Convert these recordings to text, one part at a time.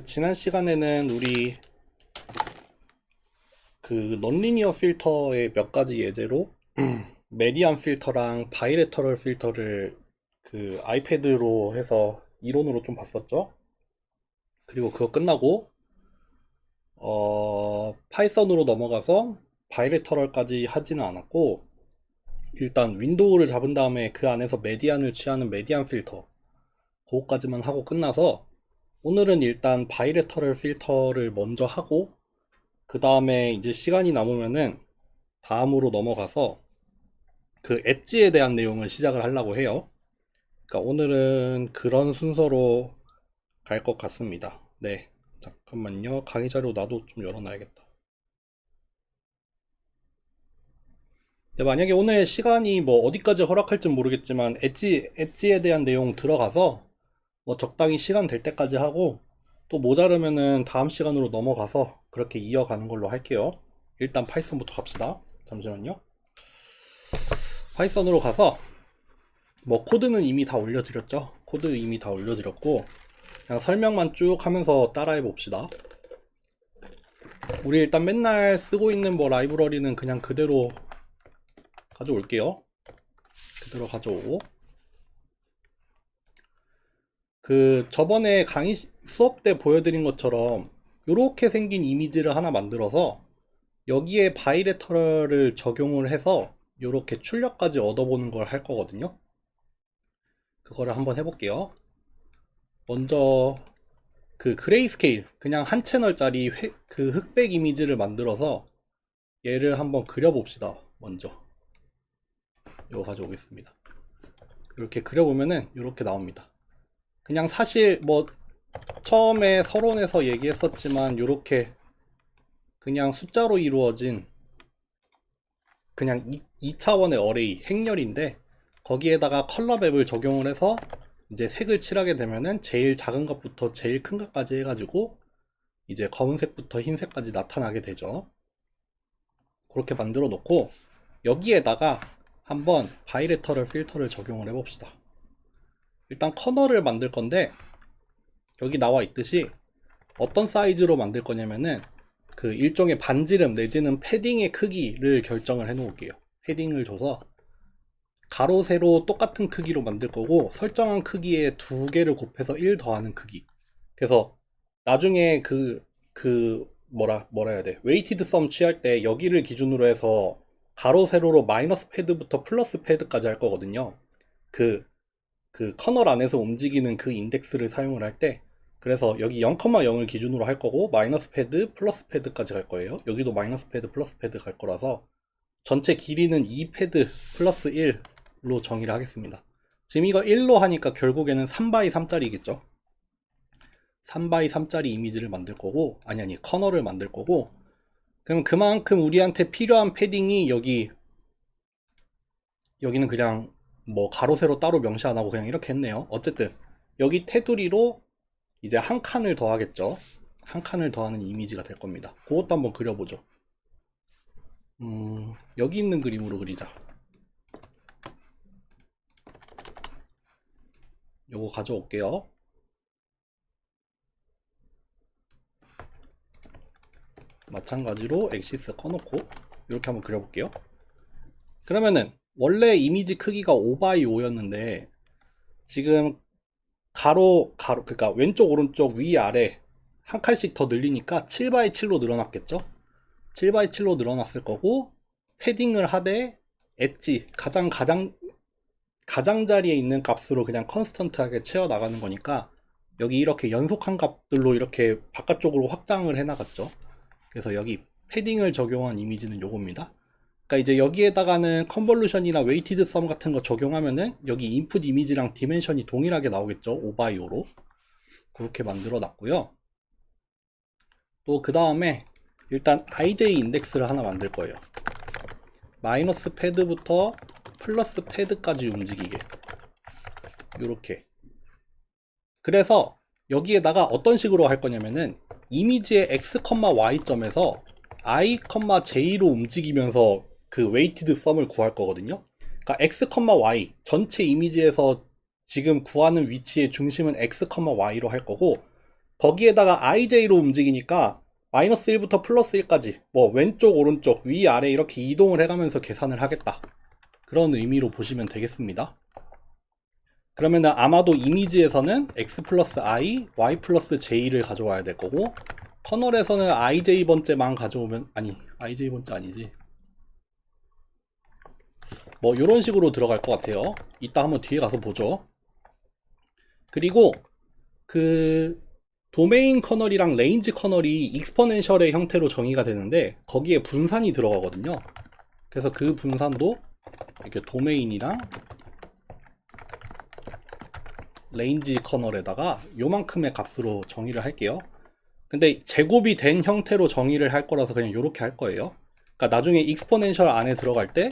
지난 시간에는 우리 넌리니어 필터의 몇 가지 예제로 메디안 필터랑 바이레터럴 필터를 아이패드로 해서 이론으로 좀 봤었죠. 그리고 그거 끝나고 파이썬으로 넘어가서 바이레터럴까지 하지는 않았고, 일단 윈도우를 잡은 다음에 그 안에서 메디안을 취하는 메디안 필터 그거까지만 하고 끝나서, 오늘은 일단 바이레터럴 필터를 먼저 하고 그 다음에 이제 시간이 남으면은 다음으로 넘어가서 엣지에 대한 내용을 시작을 하려고 해요. 그러니까 오늘은 그런 순서로 갈 것 같습니다. 네, 잠깐만요. 강의 자료 나도 좀 열어놔야겠다. 네, 만약에 오늘 시간이 뭐 어디까지 허락할진 모르겠지만 엣지에 대한 내용 들어가서 뭐 적당히 시간 될 때까지 하고, 또 모자르면은 다음 시간으로 넘어가서 그렇게 이어가는 걸로 할게요. 일단 파이썬부터 갑시다. 잠시만요. 파이썬으로 가서 뭐 코드는 이미 다 올려드렸죠. 코드 이미 다 올려드렸고, 그냥 설명만 쭉 하면서 따라해 봅시다. 우리 일단 맨날 쓰고 있는 뭐 라이브러리는 그냥 그대로 가져올게요. 그대로 가져오고, 저번에 강의 수업 때 보여드린 것처럼 이렇게 생긴 이미지를 하나 만들어서 여기에 바이레터럴을 적용을 해서 이렇게 출력까지 얻어보는 걸 할 거거든요. 그거를 한번 해볼게요. 먼저 그레이스케일 그냥 한 채널짜리 흑백 이미지를 만들어서 얘를 한번 그려봅시다. 먼저 이거 가져오겠습니다. 이렇게 그려보면은 이렇게 나옵니다. 그냥 사실 뭐 처음에 서론에서 얘기했었지만 이렇게 그냥 숫자로 이루어진 그냥 2차원의 어레이 행렬인데, 거기에다가 컬러 맵을 적용을 해서 이제 색을 칠하게 되면은 제일 작은 것부터 제일 큰 것까지 해가지고 이제 검은색부터 흰색까지 나타나게 되죠. 그렇게 만들어 놓고 여기에다가 한번 바이레터럴 필터를 적용을 해봅시다. 일단 커널을 만들 건데, 여기 나와 있듯이 어떤 사이즈로 만들 거냐면은 일종의 반지름 내지는 패딩의 크기를 결정을 해 놓을게요. 패딩을 줘서 가로 세로 똑같은 크기로 만들 거고, 설정한 크기에 두 개를 곱해서 1 더하는 크기. 그래서 나중에 뭐라 해야 돼, 웨이티드 썸 취할 때 여기를 기준으로 해서 가로 세로로 마이너스 패드부터 플러스 패드까지 할 거거든요. 커널 안에서 움직이는 그 인덱스를 사용을 할 때, 그래서 여기 0,0을 기준으로 할 거고 마이너스 패드 플러스 패드까지 갈 거예요. 여기도 마이너스 패드 플러스 패드 갈 거라서 전체 길이는 2패드 플러스 1로 정의를 하겠습니다. 지금 이거 1로 하니까 결국에는 3x3짜리겠죠. 3x3짜리 이미지를 만들 거고, 아니 커널을 만들 거고, 그럼 그만큼 우리한테 필요한 패딩이 여기는 그냥 뭐 가로 세로 따로 명시 안 하고 그냥 이렇게 했네요. 어쨌든 여기 테두리로 이제 한 칸을 더하겠죠. 한 칸을 더하는 이미지가 될 겁니다. 그것도 한번 그려보죠. 여기 있는 그림으로 그리자. 요거 가져올게요. 마찬가지로 엑시스 커놓고 이렇게 한번 그려볼게요. 그러면은 원래 이미지 크기가 5x5였는데 지금 그러니까 왼쪽 오른쪽 위 아래 한 칸씩 더 늘리니까 7x7로 늘어났겠죠. 7x7로 늘어났을 거고, 패딩을 하되 엣지 가장자리에 있는 값으로 그냥 컨스턴트하게 채워 나가는 거니까 여기 이렇게 연속한 값들로 이렇게 바깥쪽으로 확장을 해 나갔죠. 그래서 여기 패딩을 적용한 이미지는 요겁니다. 그러니까 이제 여기에다가는 컨볼루션이나 웨이티드 썸 같은 거 적용하면은 여기 인풋 이미지랑 디멘션이 동일하게 나오겠죠. 5x5로 그렇게 만들어 놨고요. 또 그 다음에 일단 IJ 인덱스를 하나 만들 거예요. 마이너스 패드부터 플러스 패드까지 움직이게, 이렇게. 그래서 여기에다가 어떤 식으로 할 거냐면은 이미지의 x, y점에서 i, j로 움직이면서 웨이티드 썸을 구할 거거든요. 그러니까 x, y 전체 이미지에서 지금 구하는 위치의 중심은 x, y로 할 거고, 거기에다가 IJ로 움직이니까 마이너스 1부터 플러스 1까지 뭐 왼쪽 오른쪽 위 아래 이렇게 이동을 해가면서 계산을 하겠다, 그런 의미로 보시면 되겠습니다. 그러면은 아마도 이미지에서는 x 플러스 i, y 플러스 j를 가져와야 될 거고, 커널에서는 ij 번째만 가져오면, 아니 ij 번째 아니지, 뭐 이런 식으로 들어갈 것 같아요. 이따 한번 뒤에 가서 보죠. 그리고 그 도메인 커널이랑 레인지 커널이 익스포넨셜의 형태로 정의가 되는데 거기에 분산이 들어가거든요. 그래서 그 분산도 이렇게 도메인이랑 레인지 커널에다가 요만큼의 값으로 정의를 할게요. 근데 제곱이 된 형태로 정의를 할 거라서 그냥 이렇게 할 거예요. 그러니까 나중에 익스포넨셜 안에 들어갈 때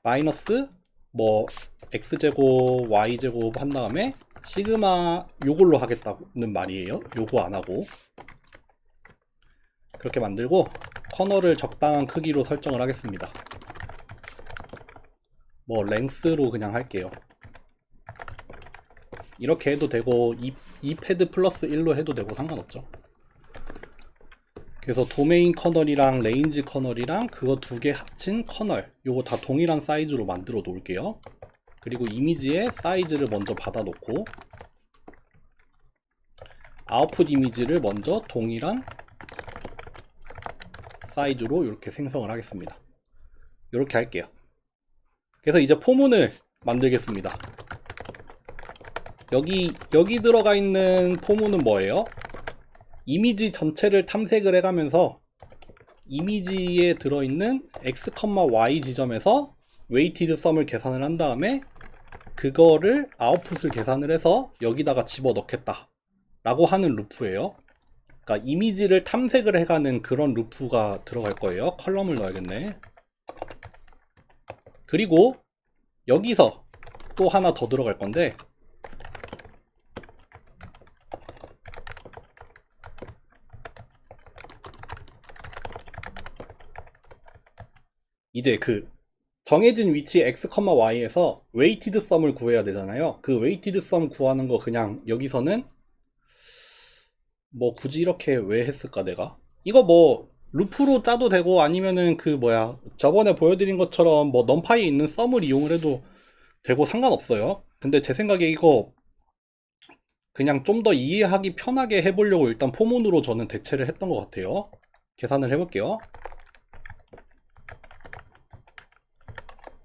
마이너스 뭐 x제곱 y제곱 한 다음에 시그마 요걸로 하겠다는 말이에요. 요거 안 하고 그렇게 만들고 커널을 적당한 크기로 설정을 하겠습니다. 뭐 랭스로 그냥 할게요. 이렇게 해도 되고 2 패드 플러스 1로 해도 되고 상관없죠. 그래서 도메인 커널이랑 레인지 커널이랑 그거 두 개 합친 커널, 요거 다 동일한 사이즈로 만들어 놓을게요. 그리고 이미지에 사이즈를 먼저 받아 놓고 아웃풋 이미지를 먼저 동일한 사이즈로 이렇게 생성을 하겠습니다. 이렇게 할게요. 그래서 이제 포문을 만들겠습니다. 여기 들어가 있는 포문은 뭐예요? 이미지 전체를 탐색을 해가면서 이미지에 들어있는 x, y 지점에서 웨이티드 썸을 계산을 한 다음에 그거를 아웃풋을 계산을 해서 여기다가 집어넣겠다 라고 하는 루프예요. 그러니까 이미지를 탐색을 해가는 그런 루프가 들어갈 거예요. 컬럼을 넣어야겠네. 그리고 여기서 또 하나 더 들어갈 건데 이제 그 정해진 위치 x, y에서 웨이티드 썸을 구해야 되잖아요. 그 웨이티드 썸 구하는 거 그냥 여기서는 뭐 굳이 이렇게 왜 했을까 내가? 이거 뭐 루프로 짜도 되고 아니면은 그 뭐야 저번에 보여드린 것처럼 뭐 넘파이에 있는 썸을 이용을 해도 되고 상관없어요. 근데 제 생각에 이거 그냥 좀 더 이해하기 편하게 해보려고 일단 포문으로 저는 대체를 했던 것 같아요. 계산을 해볼게요.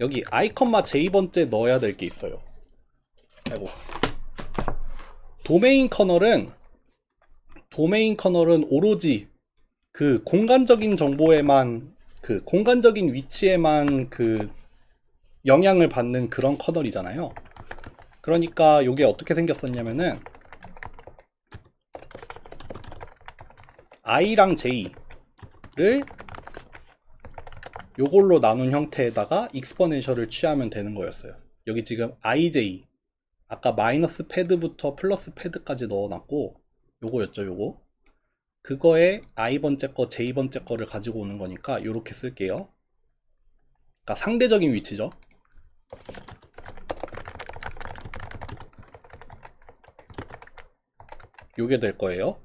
여기 i, j번째 넣어야 될 게 있어요. 아이고. 도메인 커널은 오로지 그 공간적인 정보에만 그 공간적인 위치에만 그 영향을 받는 그런 커널이잖아요. 그러니까 이게 어떻게 생겼었냐면은 i랑 j를 요걸로 나눈 형태에다가 익스포넨셜을 취하면 되는 거였어요. 여기 지금 ij 아까 마이너스 패드부터 플러스 패드까지 넣어놨고 요거였죠. 요거 그거에 i번째 거 j번째 거를 가지고 오는 거니까 요렇게 쓸게요. 그러니까 상대적인 위치죠. 요게 될 거예요.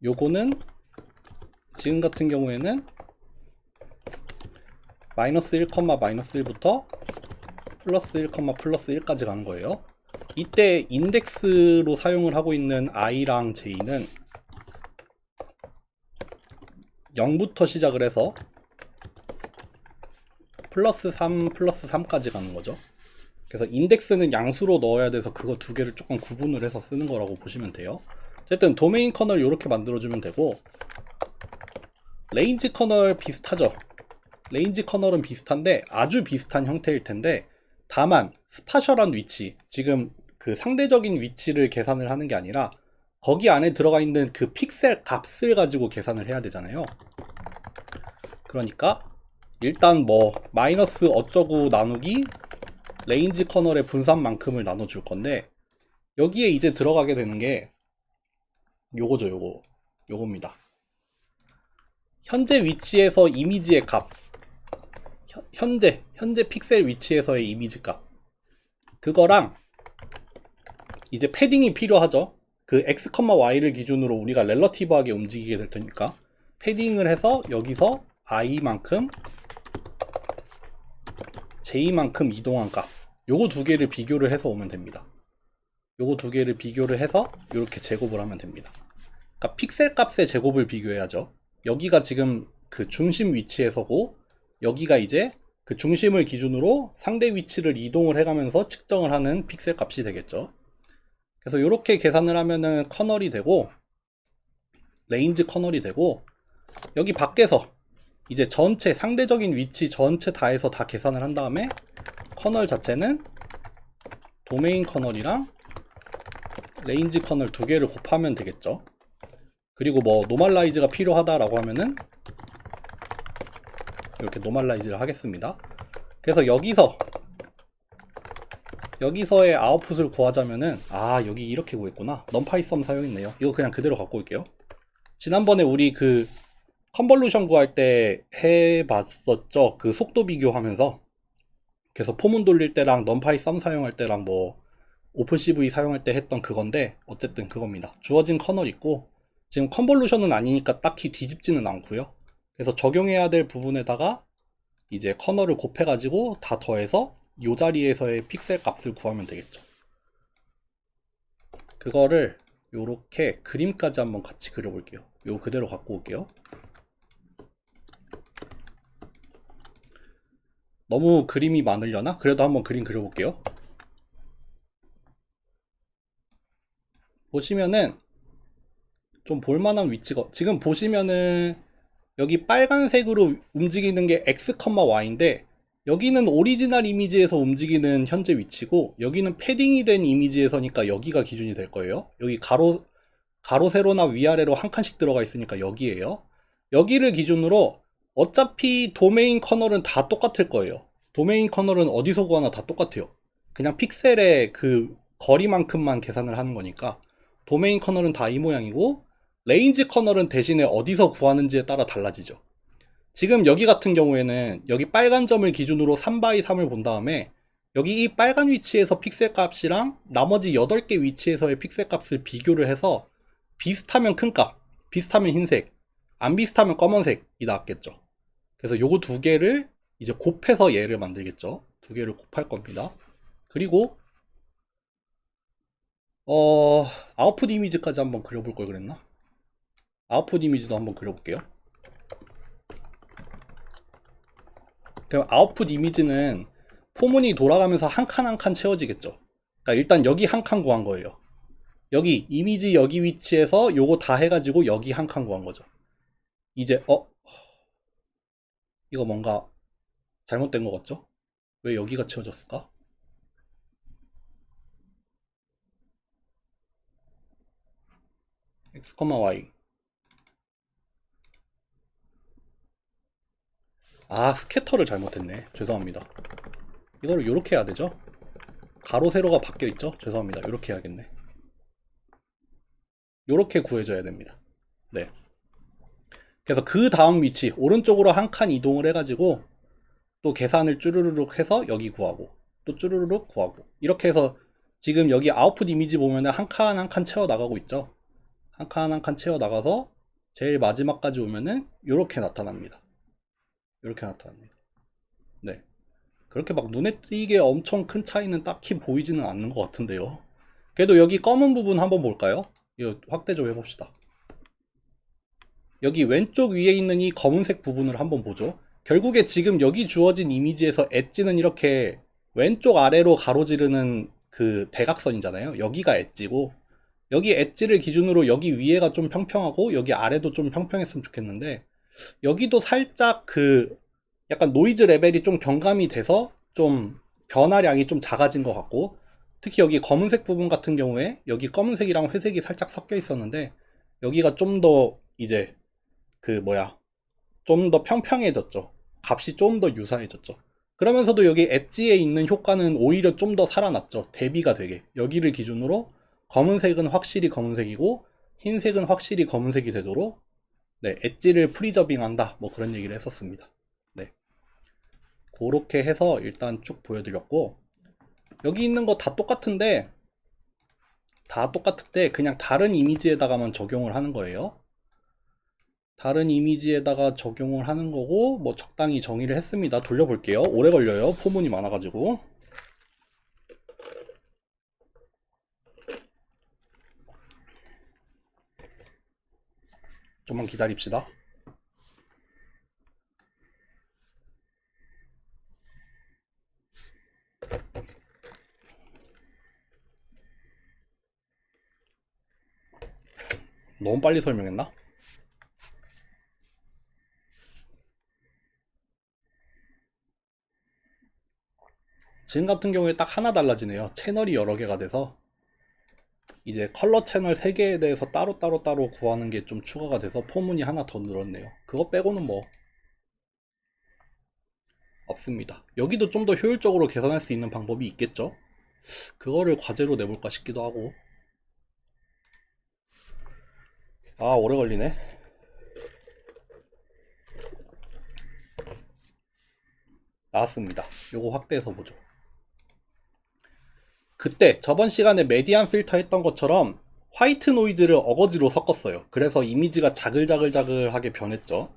요거는 지금 같은 경우에는 마이너스 1, 마이너스 1부터 플러스 1, 플러스 1까지 가는 거예요. 이때 인덱스로 사용을 하고 있는 i랑 j는 0부터 시작을 해서 플러스 3, 플러스 3까지 가는 거죠. 그래서 인덱스는 양수로 넣어야 돼서 그거 두 개를 조금 구분을 해서 쓰는 거라고 보시면 돼요. 어쨌든 도메인 커널 이렇게 만들어주면 되고, 레인지 커널 비슷하죠. 레인지 커널은 비슷한데 아주 비슷한 형태일 텐데, 다만 스파셜한 위치, 지금 그 상대적인 위치를 계산을 하는 게 아니라 거기 안에 들어가 있는 그 픽셀 값을 가지고 계산을 해야 되잖아요. 그러니까 일단 뭐 마이너스 어쩌고 나누기 레인지 커널의 분산만큼을 나눠줄 건데, 여기에 이제 들어가게 되는 게 요거죠. 요겁니다. 현재 위치에서 이미지의 값, 현재 픽셀 위치에서의 이미지 값, 그거랑 이제 패딩이 필요하죠. 그 x, y를 기준으로 우리가 렐러티브하게 움직이게 될 테니까 패딩을 해서 여기서 i만큼 j만큼 이동한 값, 요거 두 개를 비교를 해서 오면 됩니다. 요거 두 개를 비교를 해서 이렇게 제곱을 하면 됩니다. 그러니까 픽셀 값의 제곱을 비교해야죠. 여기가 지금 그 중심 위치에서고, 여기가 이제 그 중심을 기준으로 상대 위치를 이동을 해가면서 측정을 하는 픽셀 값이 되겠죠. 그래서 이렇게 계산을 하면은 커널이 되고, 레인지 커널이 되고, 여기 밖에서 이제 전체 상대적인 위치 전체 다 해서 다 계산을 한 다음에 커널 자체는 도메인 커널이랑 레인지 커널 두 개를 곱하면 되겠죠. 그리고 뭐 노멀라이즈가 필요하다라고 하면은 이렇게 노멀라이즈를 하겠습니다. 그래서 여기서의 아웃풋을 구하자면은, 여기 이렇게 구했구나. 넘파이 썸 사용했네요. 이거 그냥 그대로 갖고 올게요. 지난번에 우리 그 컨볼루션 구할 때 해봤었죠. 그 속도 비교하면서. 그래서 포문 돌릴 때랑 넘파이 썸 사용할 때랑 뭐 오픈CV 사용할 때 했던 그건데, 어쨌든 그겁니다. 주어진 커널 있고, 지금 컨볼루션은 아니니까 딱히 뒤집지는 않고요. 그래서 적용해야 될 부분에다가 이제 커널을 곱해가지고 다 더해서 이 자리에서의 픽셀 값을 구하면 되겠죠. 그거를 요렇게 그림까지 한번 같이 그려볼게요. 요 그대로 갖고 올게요. 너무 그림이 많으려나? 그래도 한번 그림 그려볼게요. 보시면은 좀 볼만한 위치가, 지금 보시면은 여기 빨간색으로 움직이는 게 x, y인데, 여기는 오리지널 이미지에서 움직이는 현재 위치고, 여기는 패딩이 된 이미지에서니까 여기가 기준이 될 거예요. 여기 가로 세로나 위아래로 한 칸씩 들어가 있으니까 여기에요. 여기를 기준으로 어차피 도메인 커널은 다 똑같을 거예요. 도메인 커널은 어디서 구하나 다 똑같아요. 그냥 픽셀의 그 거리만큼만 계산을 하는 거니까 도메인 커널은 다 이 모양이고, 레인지 커널은 대신에 어디서 구하는지에 따라 달라지죠. 지금 여기 같은 경우에는 여기 빨간 점을 기준으로 3x3을 본 다음에 여기 이 빨간 위치에서 픽셀 값이랑 나머지 8개 위치에서의 픽셀 값을 비교를 해서 비슷하면 큰 값, 비슷하면 흰색, 안 비슷하면 검은색이 나왔겠죠. 그래서 요거 두 개를 이제 곱해서 얘를 만들겠죠. 두 개를 곱할 겁니다. 그리고 아웃풋 이미지까지 한번 그려볼 걸 그랬나? 아웃풋 이미지도 한번 그려볼게요. 그럼 아웃풋 이미지는 포문이 돌아가면서 한 칸 한 칸 채워지겠죠. 그러니까 일단 여기 한 칸 구한 거예요. 여기 이미지 여기 위치에서 요거 다 해가지고 여기 한 칸 구한 거죠. 이제 이거 뭔가 잘못된 것 같죠? 왜 여기가 채워졌을까? x, y. 스캐터를 잘못했네. 죄송합니다. 이거를 이렇게 해야 되죠? 가로 세로가 바뀌어 있죠? 죄송합니다. 이렇게 해야겠네. 이렇게 구해줘야 됩니다. 네. 그래서 그 다음 위치 오른쪽으로 한 칸 이동을 해가지고 또 계산을 쭈르르륵 해서 여기 구하고 또 쭈르르륵 구하고, 이렇게 해서 지금 여기 아웃풋 이미지 보면은 한 칸 한 칸 채워 나가고 있죠. 한 칸 한 칸 채워 나가서 제일 마지막까지 오면은 이렇게 나타납니다. 이렇게 나타납니다. 네. 그렇게 막 눈에 띄게 엄청 큰 차이는 딱히 보이지는 않는 것 같은데요. 그래도 여기 검은 부분 한번 볼까요? 이거 확대 좀 해봅시다. 여기 왼쪽 위에 있는 이 검은색 부분을 한번 보죠. 결국에 지금 여기 주어진 이미지에서 엣지는 이렇게 왼쪽 아래로 가로지르는 그 대각선이잖아요. 여기가 엣지고, 여기 엣지를 기준으로 여기 위에가 좀 평평하고 여기 아래도 좀 평평했으면 좋겠는데, 여기도 살짝 그 약간 노이즈 레벨이 좀 경감이 돼서 좀 변화량이 좀 작아진 것 같고, 특히 여기 검은색 부분 같은 경우에 여기 검은색이랑 회색이 살짝 섞여 있었는데 여기가 좀 더 이제 좀 더 평평해졌죠. 값이 좀 더 유사해졌죠. 그러면서도 여기 엣지에 있는 효과는 오히려 좀 더 살아났죠. 대비가 되게. 여기를 기준으로 검은색은 확실히 검은색이고 흰색은 확실히 검은색이 되도록, 네, 엣지를 프리저빙한다, 뭐 그런 얘기를 했었습니다. 네, 그렇게 해서 일단 쭉 보여드렸고, 여기 있는 거 다 똑같은데 다 똑같을 때 그냥 다른 이미지에다가만 적용을 하는 거예요. 다른 이미지에다가 적용을 하는 거고, 뭐 적당히 정의를 했습니다. 돌려볼게요. 오래 걸려요. 포문이 많아가지고. 좀만 기다립시다. 너무 빨리 설명했나? 지금 같은 경우에 딱 하나 달라지네요. 채널이 여러 개가 돼서 이제 컬러 채널 3개에 대해서 따로 구하는 게 좀 추가가 돼서 포문이 하나 더 늘었네요. 그거 빼고는 뭐 없습니다. 여기도 좀 더 효율적으로 개선할 수 있는 방법이 있겠죠? 그거를 과제로 내볼까 싶기도 하고. 아, 오래 걸리네. 나왔습니다. 요거 확대해서 보죠. 그때 저번 시간에 메디안 필터 했던 것처럼 화이트 노이즈를 어거지로 섞었어요. 그래서 이미지가 자글자글하게 변했죠.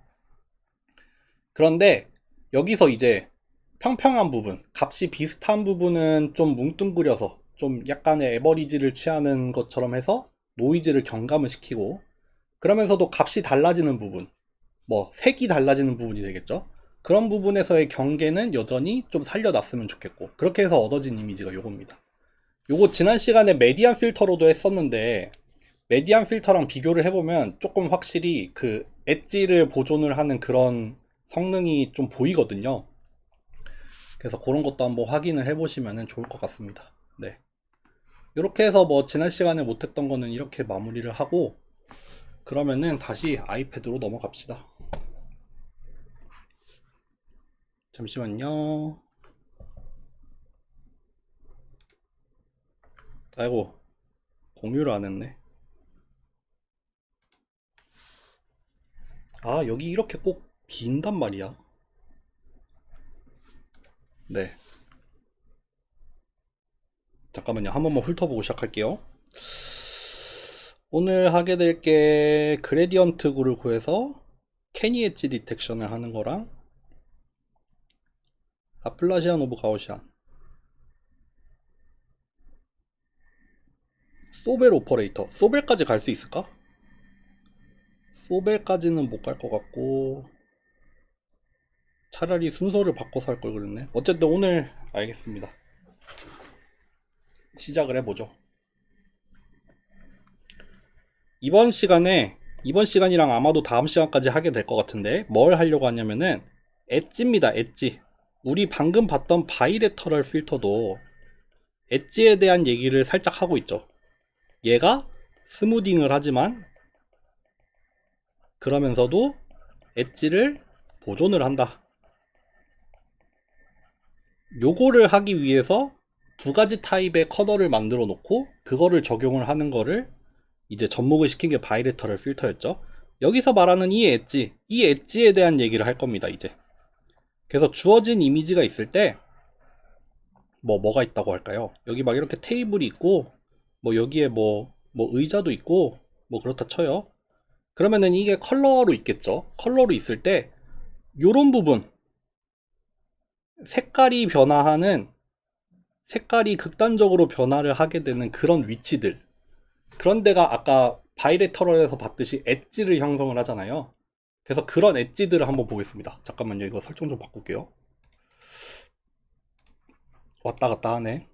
그런데 여기서 이제 평평한 부분, 값이 비슷한 부분은 좀 뭉뚱그려서 좀 약간의 에버리지를 취하는 것처럼 해서 노이즈를 경감을 시키고, 그러면서도 값이 달라지는 부분, 뭐 색이 달라지는 부분이 되겠죠. 그런 부분에서의 경계는 여전히 좀 살려놨으면 좋겠고, 그렇게 해서 얻어진 이미지가 요겁니다. 요거 지난 시간에 메디안 필터로도 했었는데, 메디안 필터랑 비교를 해보면 조금 확실히 그 엣지를 보존을 하는 그런 성능이 좀 보이거든요. 그래서 그런 것도 한번 확인을 해보시면 좋을 것 같습니다. 네. 이렇게 해서 뭐 지난 시간에 못했던 거는 이렇게 마무리를 하고, 그러면은 다시 아이패드로 넘어갑시다. 잠시만요. 아이고, 공유를 안 했네. 아, 여기 이렇게 꼭 빈단 말이야. 네. 잠깐만요. 한 번만 훑어보고 시작할게요. 오늘 하게 될 게 그레디언트 구를 구해서 캐니 엣지 디텍션을 하는 거랑 라플라시안 오브 가우시안, 소벨 오퍼레이터. 소벨까지 갈 수 있을까? 소벨까지는 못 갈 것 같고, 차라리 순서를 바꿔서 할 걸 그랬네. 어쨌든 오늘 알겠습니다. 시작을 해보죠. 이번 시간이랑 아마도 다음 시간까지 하게 될 것 같은데, 뭘 하려고 하냐면은 엣지입니다. 엣지. 우리 방금 봤던 바이레터럴 필터도 엣지에 대한 얘기를 살짝 하고 있죠. 얘가 스무딩을 하지만 그러면서도 엣지를 보존을 한다. 요거를 하기 위해서 두 가지 타입의 커널을 만들어 놓고 그거를 적용을 하는 거를 이제 접목을 시킨 게 바이레터럴 필터였죠. 여기서 말하는 이 엣지에 대한 얘기를 할 겁니다. 이제 그래서 주어진 이미지가 있을 때 뭐가 있다고 할까요? 여기 막 이렇게 테이블이 있고, 뭐 여기에 뭐 의자도 있고, 뭐 그렇다 쳐요. 그러면은 이게 컬러로 있겠죠. 컬러로 있을 때 요런 부분, 색깔이 극단적으로 변화를 하게 되는 그런 위치들, 그런 데가 아까 바이레터럴에서 봤듯이 엣지를 형성을 하잖아요. 그래서 그런 엣지들을 한번 보겠습니다. 잠깐만요. 이거 설정 좀 바꿀게요. 왔다 갔다 하네.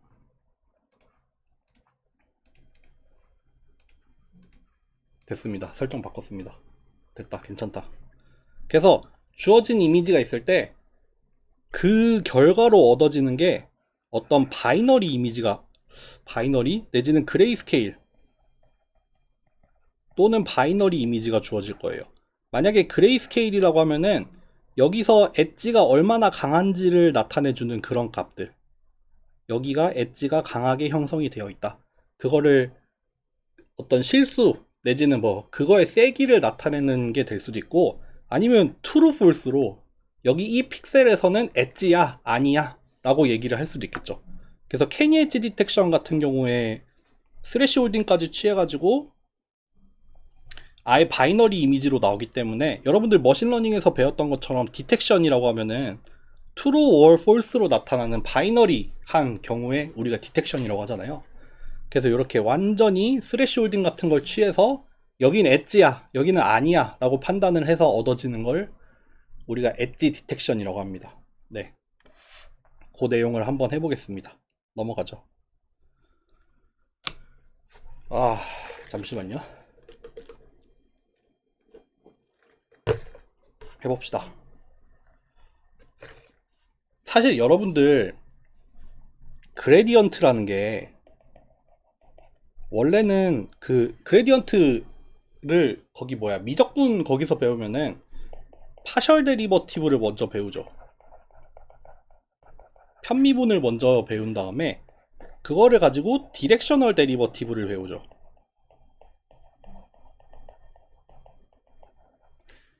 됐습니다. 설정 바꿨습니다. 됐다. 괜찮다. 그래서 주어진 이미지가 있을 때 그 결과로 얻어지는 게 어떤 바이너리 내지는 그레이스케일 또는 바이너리 이미지가 주어질 거예요. 만약에 그레이스케일이라고 하면은 여기서 엣지가 얼마나 강한지를 나타내주는 그런 값들, 여기가 엣지가 강하게 형성이 되어 있다, 그거를 어떤 실수 내지는 뭐 그거의 세기를 나타내는 게 될 수도 있고, 아니면 true false로 여기 이 픽셀에서는 엣지야 아니야 라고 얘기를 할 수도 있겠죠. 그래서 캐니 엣지 디텍션 같은 경우에 스래시홀딩까지 취해가지고 아예 바이너리 이미지로 나오기 때문에 여러분들 머신러닝에서 배웠던 것처럼 디텍션이라고 하면은 true or false로 나타나는 바이너리 한 경우에 우리가 디텍션이라고 하잖아요. 그래서 이렇게 완전히 스래시홀딩 같은 걸 취해서 여긴 엣지야, 여기는 아니야 라고 판단을 해서 얻어지는 걸 우리가 엣지 디텍션이라고 합니다. 네, 그 내용을 한번 해보겠습니다. 넘어가죠. 잠시만요. 해봅시다. 사실 여러분들 그레디언트라는 게 원래는 그 그레디언트를 거기 미적분 거기서 배우면은 파셜 데리버티브를 먼저 배우죠. 편미분을 먼저 배운 다음에 그거를 가지고 디렉셔널 데리버티브를 배우죠.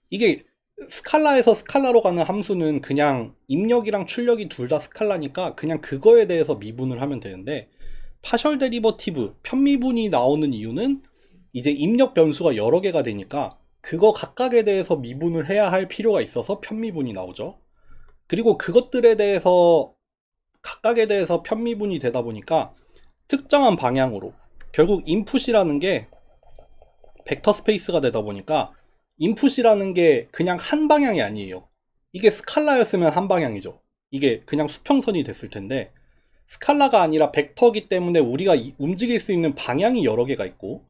이게 스칼라에서 스칼라로 가는 함수는 그냥 입력이랑 출력이 둘 다 스칼라니까 그냥 그거에 대해서 미분을 하면 되는데, 파셜 데리버티브, 편미분이 나오는 이유는 이제 입력 변수가 여러 개가 되니까 그거 각각에 대해서 미분을 해야 할 필요가 있어서 편미분이 나오죠. 그리고 그것들에 대해서 각각에 대해서 편미분이 되다 보니까 특정한 방향으로, 결국 인풋이라는 게 벡터 스페이스가 되다 보니까 인풋이라는 게 그냥 한 방향이 아니에요. 이게 스칼라였으면 한 방향이죠. 이게 그냥 수평선이 됐을 텐데 스칼라가 아니라 벡터기 때문에 우리가 움직일 수 있는 방향이 여러 개가 있고,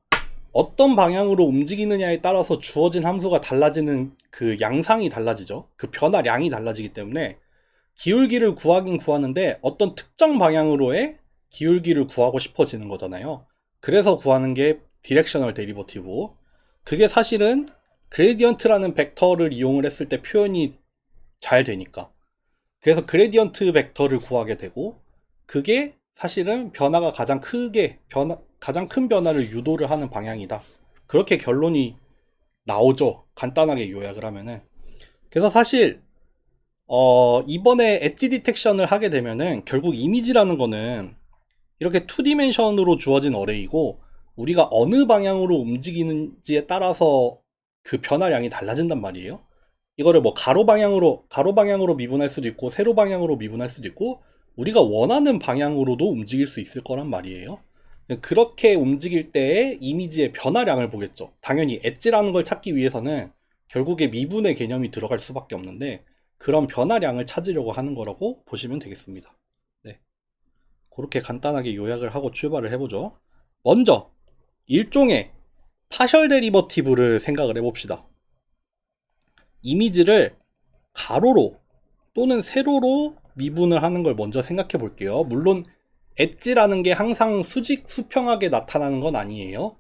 어떤 방향으로 움직이느냐에 따라서 주어진 함수가 달라지는 그 양상이 달라지죠. 그 변화량이 달라지기 때문에 기울기를 구하긴 구하는데 어떤 특정 방향으로의 기울기를 구하고 싶어지는 거잖아요. 그래서 구하는 게 디렉셔널 데리버티브. 그게 사실은 그레디언트라는 벡터를 이용을 했을 때 표현이 잘 되니까, 그래서 그레디언트 벡터를 구하게 되고, 그게 사실은 변화가 가장 큰 변화를 유도를 하는 방향이다, 그렇게 결론이 나오죠, 간단하게 요약을 하면은. 그래서 사실 이번에 엣지 디텍션을 하게 되면은 결국 이미지라는 거는 이렇게 2디멘션으로 주어진 어레이고, 우리가 어느 방향으로 움직이는지에 따라서 그 변화량이 달라진단 말이에요. 이거를 뭐 가로 방향으로 미분할 수도 있고 세로 방향으로 미분할 수도 있고 우리가 원하는 방향으로도 움직일 수 있을 거란 말이에요. 그렇게 움직일 때의 이미지의 변화량을 보겠죠. 당연히 엣지라는 걸 찾기 위해서는 결국에 미분의 개념이 들어갈 수밖에 없는데, 그런 변화량을 찾으려고 하는 거라고 보시면 되겠습니다. 네, 그렇게 간단하게 요약을 하고 출발을 해보죠. 먼저 일종의 파셜 데리버티브를 생각을 해봅시다. 이미지를 가로로 또는 세로로 미분을 하는 걸 먼저 생각해 볼게요. 물론 엣지라는 게 항상 수평하게 나타나는 건 아니에요.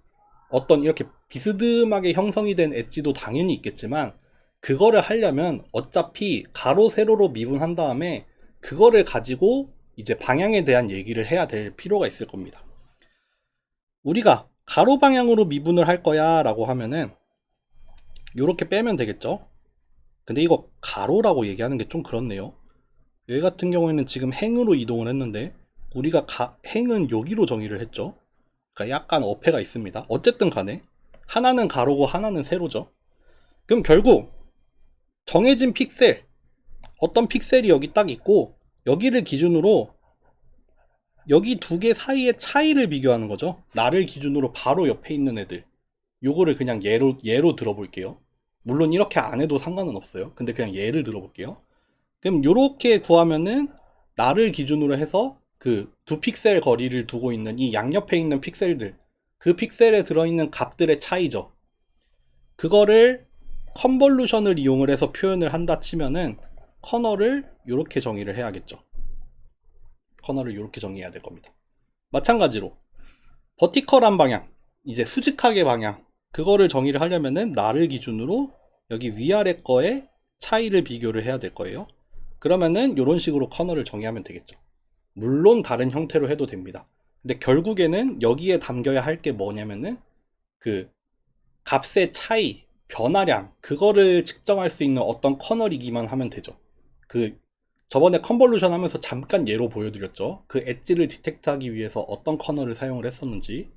어떤 이렇게 비스듬하게 형성이 된 엣지도 당연히 있겠지만, 그거를 하려면 어차피 가로 세로로 미분한 다음에 그거를 가지고 이제 방향에 대한 얘기를 해야 될 필요가 있을 겁니다. 우리가 가로 방향으로 미분을 할 거야 라고 하면은 이렇게 빼면 되겠죠. 근데 이거 가로라고 얘기하는 게 좀 그렇네요. 여기 같은 경우에는 지금 행으로 이동을 했는데 우리가 행은 여기로 정의를 했죠. 그러니까 약간 어폐가 있습니다. 어쨌든 간에 하나는 가로고 하나는 세로죠. 그럼 결국 정해진 픽셀, 어떤 픽셀이 여기 딱 있고 여기를 기준으로 여기 두 개 사이의 차이를 비교하는 거죠. 나를 기준으로 바로 옆에 있는 애들, 요거를 그냥 예로 들어볼게요. 물론 이렇게 안 해도 상관은 없어요. 근데 그냥 예를 들어볼게요. 그럼 요렇게 구하면은 나를 기준으로 해서 그 두 픽셀 거리를 두고 있는 이 양옆에 있는 픽셀들, 그 픽셀에 들어있는 값들의 차이죠. 그거를 컨볼루션을 이용을 해서 표현을 한다 치면은 커널을 요렇게 정의를 해야겠죠. 커널을 요렇게 정의해야 될 겁니다. 마찬가지로 버티컬한 방향, 이제 수직하게 방향, 그거를 정의를 하려면은 나를 기준으로 여기 위아래 거의 차이를 비교를 해야 될 거예요. 그러면은 이런 식으로 커널을 정의하면 되겠죠. 물론 다른 형태로 해도 됩니다. 근데 결국에는 여기에 담겨야 할 게 뭐냐면은 그 값의 차이, 변화량, 그거를 측정할 수 있는 어떤 커널이기만 하면 되죠. 그 저번에 컨볼루션 하면서 잠깐 예로 보여드렸죠. 그 엣지를 디텍트하기 위해서 어떤 커널을 사용을 했었는지.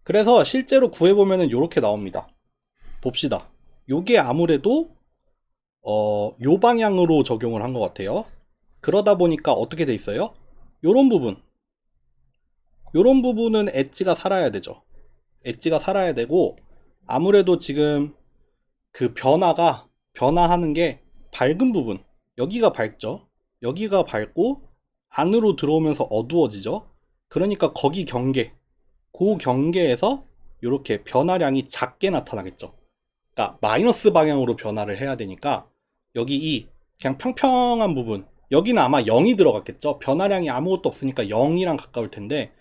그래서 실제로 구해보면은 이렇게 나옵니다. 봅시다. 요게 아무래도 요 방향으로 적용을 한 것 같아요. 그러다 보니까 어떻게 돼 있어요? 요런 부분, 요런 부분은 엣지가 살아야 되죠. 엣지가 살아야 되고, 아무래도 지금 그 변화하는 게 밝은 부분, 여기가 밝죠. 여기가 밝고 안으로 들어오면서 어두워지죠. 그러니까 거기 경계, 그 경계에서 이렇게 변화량이 작게 나타나겠죠. 그러니까 마이너스 방향으로 변화를 해야 되니까 여기 이 그냥 평평한 부분, 여기는 아마 0이 들어갔겠죠. 변화량이 아무것도 없으니까 0이랑 가까울 텐데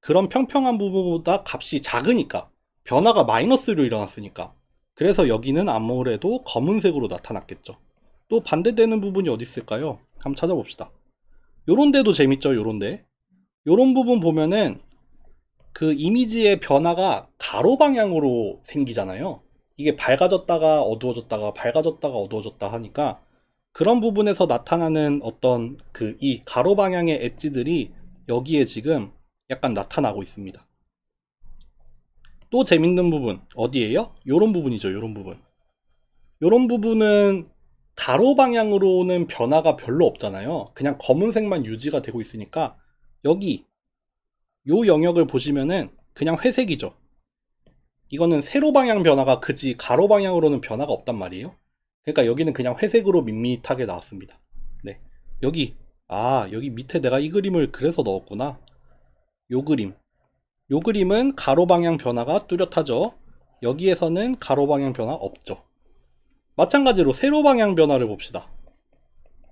그런 평평한 부분보다 값이 작으니까, 변화가 마이너스로 일어났으니까, 그래서 여기는 아무래도 검은색으로 나타났겠죠. 또 반대되는 부분이 어디 있을까요? 한번 찾아봅시다. 요런 데도 재밌죠. 요런데 요런 부분 보면은 그 이미지의 변화가 가로 방향으로 생기잖아요. 이게 밝아졌다가 어두워졌다가 밝아졌다가 어두워졌다 하니까 그런 부분에서 나타나는 어떤 그 이 가로 방향의 엣지들이 여기에 지금 약간 나타나고 있습니다. 또 재밌는 부분 어디예요? 요런 부분이죠. 요런 부분. 요런 부분은 가로 방향으로는 변화가 별로 없잖아요. 그냥 검은색만 유지가 되고 있으니까 여기 요 영역을 보시면은 그냥 회색이죠. 이거는 세로 방향 변화가 그지 가로 방향으로는 변화가 없단 말이에요. 그러니까 여기는 그냥 회색으로 밋밋하게 나왔습니다. 네. 여기 밑에 내가 이 그림을 그래서 넣었구나. 요 그림. 요 그림은 가로 방향 변화가 뚜렷하죠. 여기에서는 가로 방향 변화 없죠. 마찬가지로 세로 방향 변화를 봅시다.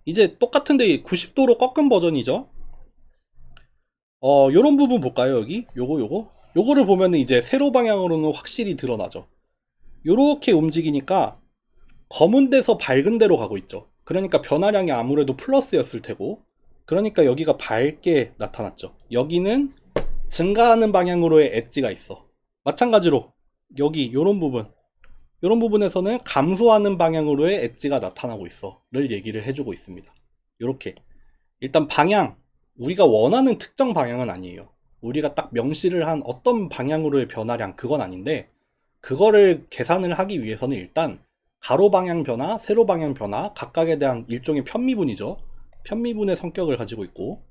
이제 똑같은데 90도로 꺾은 버전이죠. 요런 부분 볼까요? 여기 요거를 보면은 이제 세로 방향으로는 확실히 드러나죠. 요렇게 움직이니까 검은 데서 밝은 데로 가고 있죠. 그러니까 변화량이 아무래도 플러스였을 테고, 그러니까 여기가 밝게 나타났죠. 여기는 증가하는 방향으로의 엣지가 있어. 마찬가지로 여기 요런 부분에서는 감소하는 방향으로의 엣지가 나타나고 있어를 얘기를 해주고 있습니다. 요렇게 일단 방향, 우리가 원하는 특정 방향은 아니에요. 우리가 딱 명시를 한 어떤 방향으로의 변화량, 그건 아닌데, 그거를 계산을 하기 위해서는 일단 가로 방향 변화, 세로 방향 변화 각각에 대한 일종의 편미분이죠. 편미분의 성격을 가지고 있고,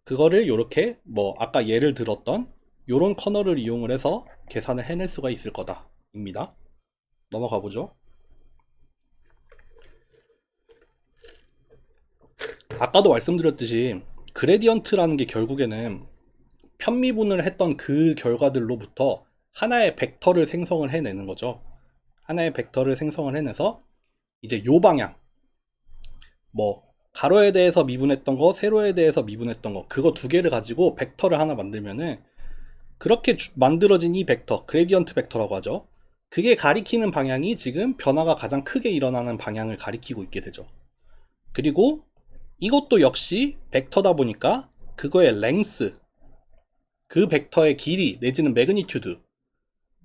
그거를 이렇게 뭐 아까 예를 들었던 요런 커널을 이용을 해서 계산을 해낼 수가 있을 거다 입니다. 넘어가 보죠. 아까도 말씀드렸듯이 그레디언트라는 게 결국에는 편미분을 했던 그 결과들로부터 하나의 벡터를 생성을 해내는 거죠. 하나의 벡터를 생성을 해내서 이제 요 방향, 뭐 가로에 대해서 미분했던 거, 세로에 대해서 미분했던 거, 그거 두 개를 가지고 벡터를 하나 만들면은, 그렇게 만들어진 이 벡터, 그레디언트 벡터라고 하죠. 그게 가리키는 방향이 지금 변화가 가장 크게 일어나는 방향을 가리키고 있게 되죠. 그리고 이것도 역시 벡터다 보니까 그거의 랭스, 그 벡터의 길이 내지는 매그니튜드,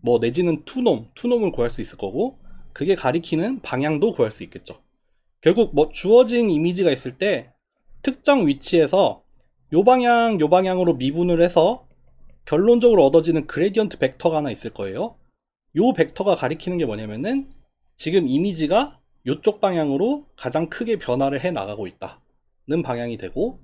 뭐 내지는 투놈을 구할 수 있을 거고, 그게 가리키는 방향도 구할 수 있겠죠. 결국 뭐 주어진 이미지가 있을 때 특정 위치에서 요 방향으로 미분을 해서 결론적으로 얻어지는 그레디언트 벡터가 하나 있을 거예요. 요 벡터가 가리키는 게 뭐냐면은 지금 이미지가 요쪽 방향으로 가장 크게 변화를 해 나가고 있다는 방향이 되고,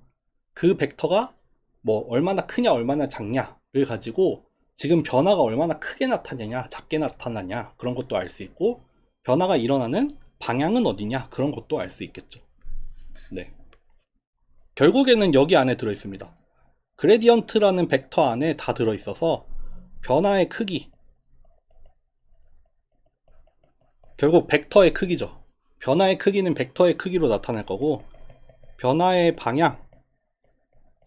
그 벡터가 뭐 얼마나 크냐 얼마나 작냐를 가지고 지금 변화가 얼마나 크게 나타나냐 작게 나타나냐 그런 것도 알 수 있고, 변화가 일어나는 방향은 어디냐 그런 것도 알 수 있겠죠. 네. 결국에는 여기 안에 들어 있습니다. 그레디언트라는 벡터 안에 다 들어 있어서 변화의 크기, 결국 벡터의 크기죠. 변화의 크기는 벡터의 크기로 나타날 거고, 변화의 방향,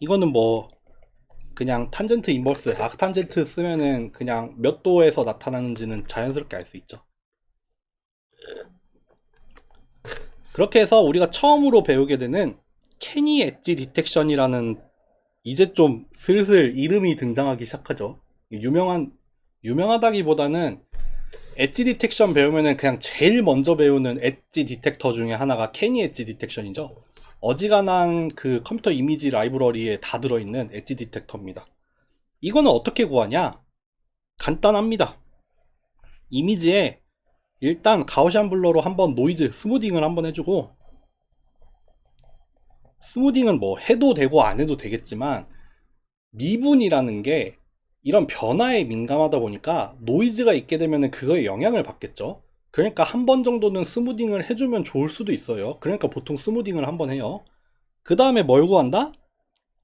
이거는 뭐 그냥 탄젠트 인버스, 악탄젠트 쓰면은 그냥 몇 도에서 나타나는지는 자연스럽게 알 수 있죠. 그렇게 해서 우리가 처음으로 배우게 되는 캐니 엣지 디텍션이라는, 이제 좀 슬슬 이름이 등장하기 시작하죠. 유명하다기보다는 엣지 디텍션 배우면은 그냥 제일 먼저 배우는 엣지 디텍터 중에 하나가 캐니 엣지 디텍션이죠. 어지간한 그 컴퓨터 이미지 라이브러리에 다 들어있는 엣지 디텍터입니다. 이거는 어떻게 구하냐? 간단합니다. 이미지에 일단 가우시안 블러로 한번 노이즈 스무딩을 한번 해주고, 스무딩은 뭐 해도 되고 안 해도 되겠지만 미분이라는 게 이런 변화에 민감하다 보니까 노이즈가 있게 되면 그거에 영향을 받겠죠. 그러니까 한 번 정도는 스무딩을 해주면 좋을 수도 있어요. 그러니까 보통 스무딩을 한번 해요. 그 다음에 뭘 구한다?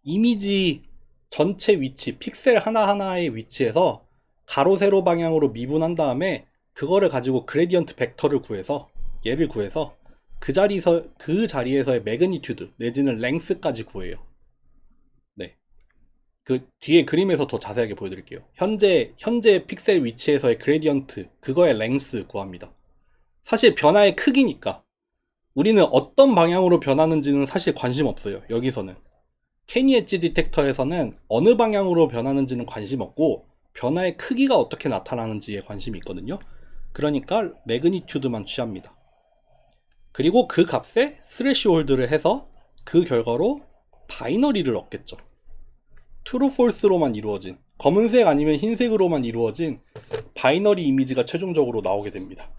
이미지 전체 위치, 픽셀 하나하나의 위치에서 가로 세로 방향으로 미분한 다음에 그거를 가지고 그레디언트 벡터를 구해서, 얘를 구해서 그 자리에서의 매그니튜드 내지는 랭스까지 구해요. 네. 그 뒤에 그림에서 더 자세하게 보여드릴게요. 현재 픽셀 위치에서의 그레디언트, 그거의 랭스 구합니다. 사실 변화의 크기니까 우리는 어떤 방향으로 변하는지는 사실 관심 없어요. 여기서는 케니 엣지 디텍터에서는 어느 방향으로 변하는지는 관심 없고 변화의 크기가 어떻게 나타나는지에 관심이 있거든요. 그러니까 매그니튜드만 취합니다. 그리고 그 값에 스레시홀드를 해서 그 결과로 바이너리를 얻겠죠. 트루 폴스로만 이루어진, 검은색 아니면 흰색으로만 이루어진 바이너리 이미지가 최종적으로 나오게 됩니다.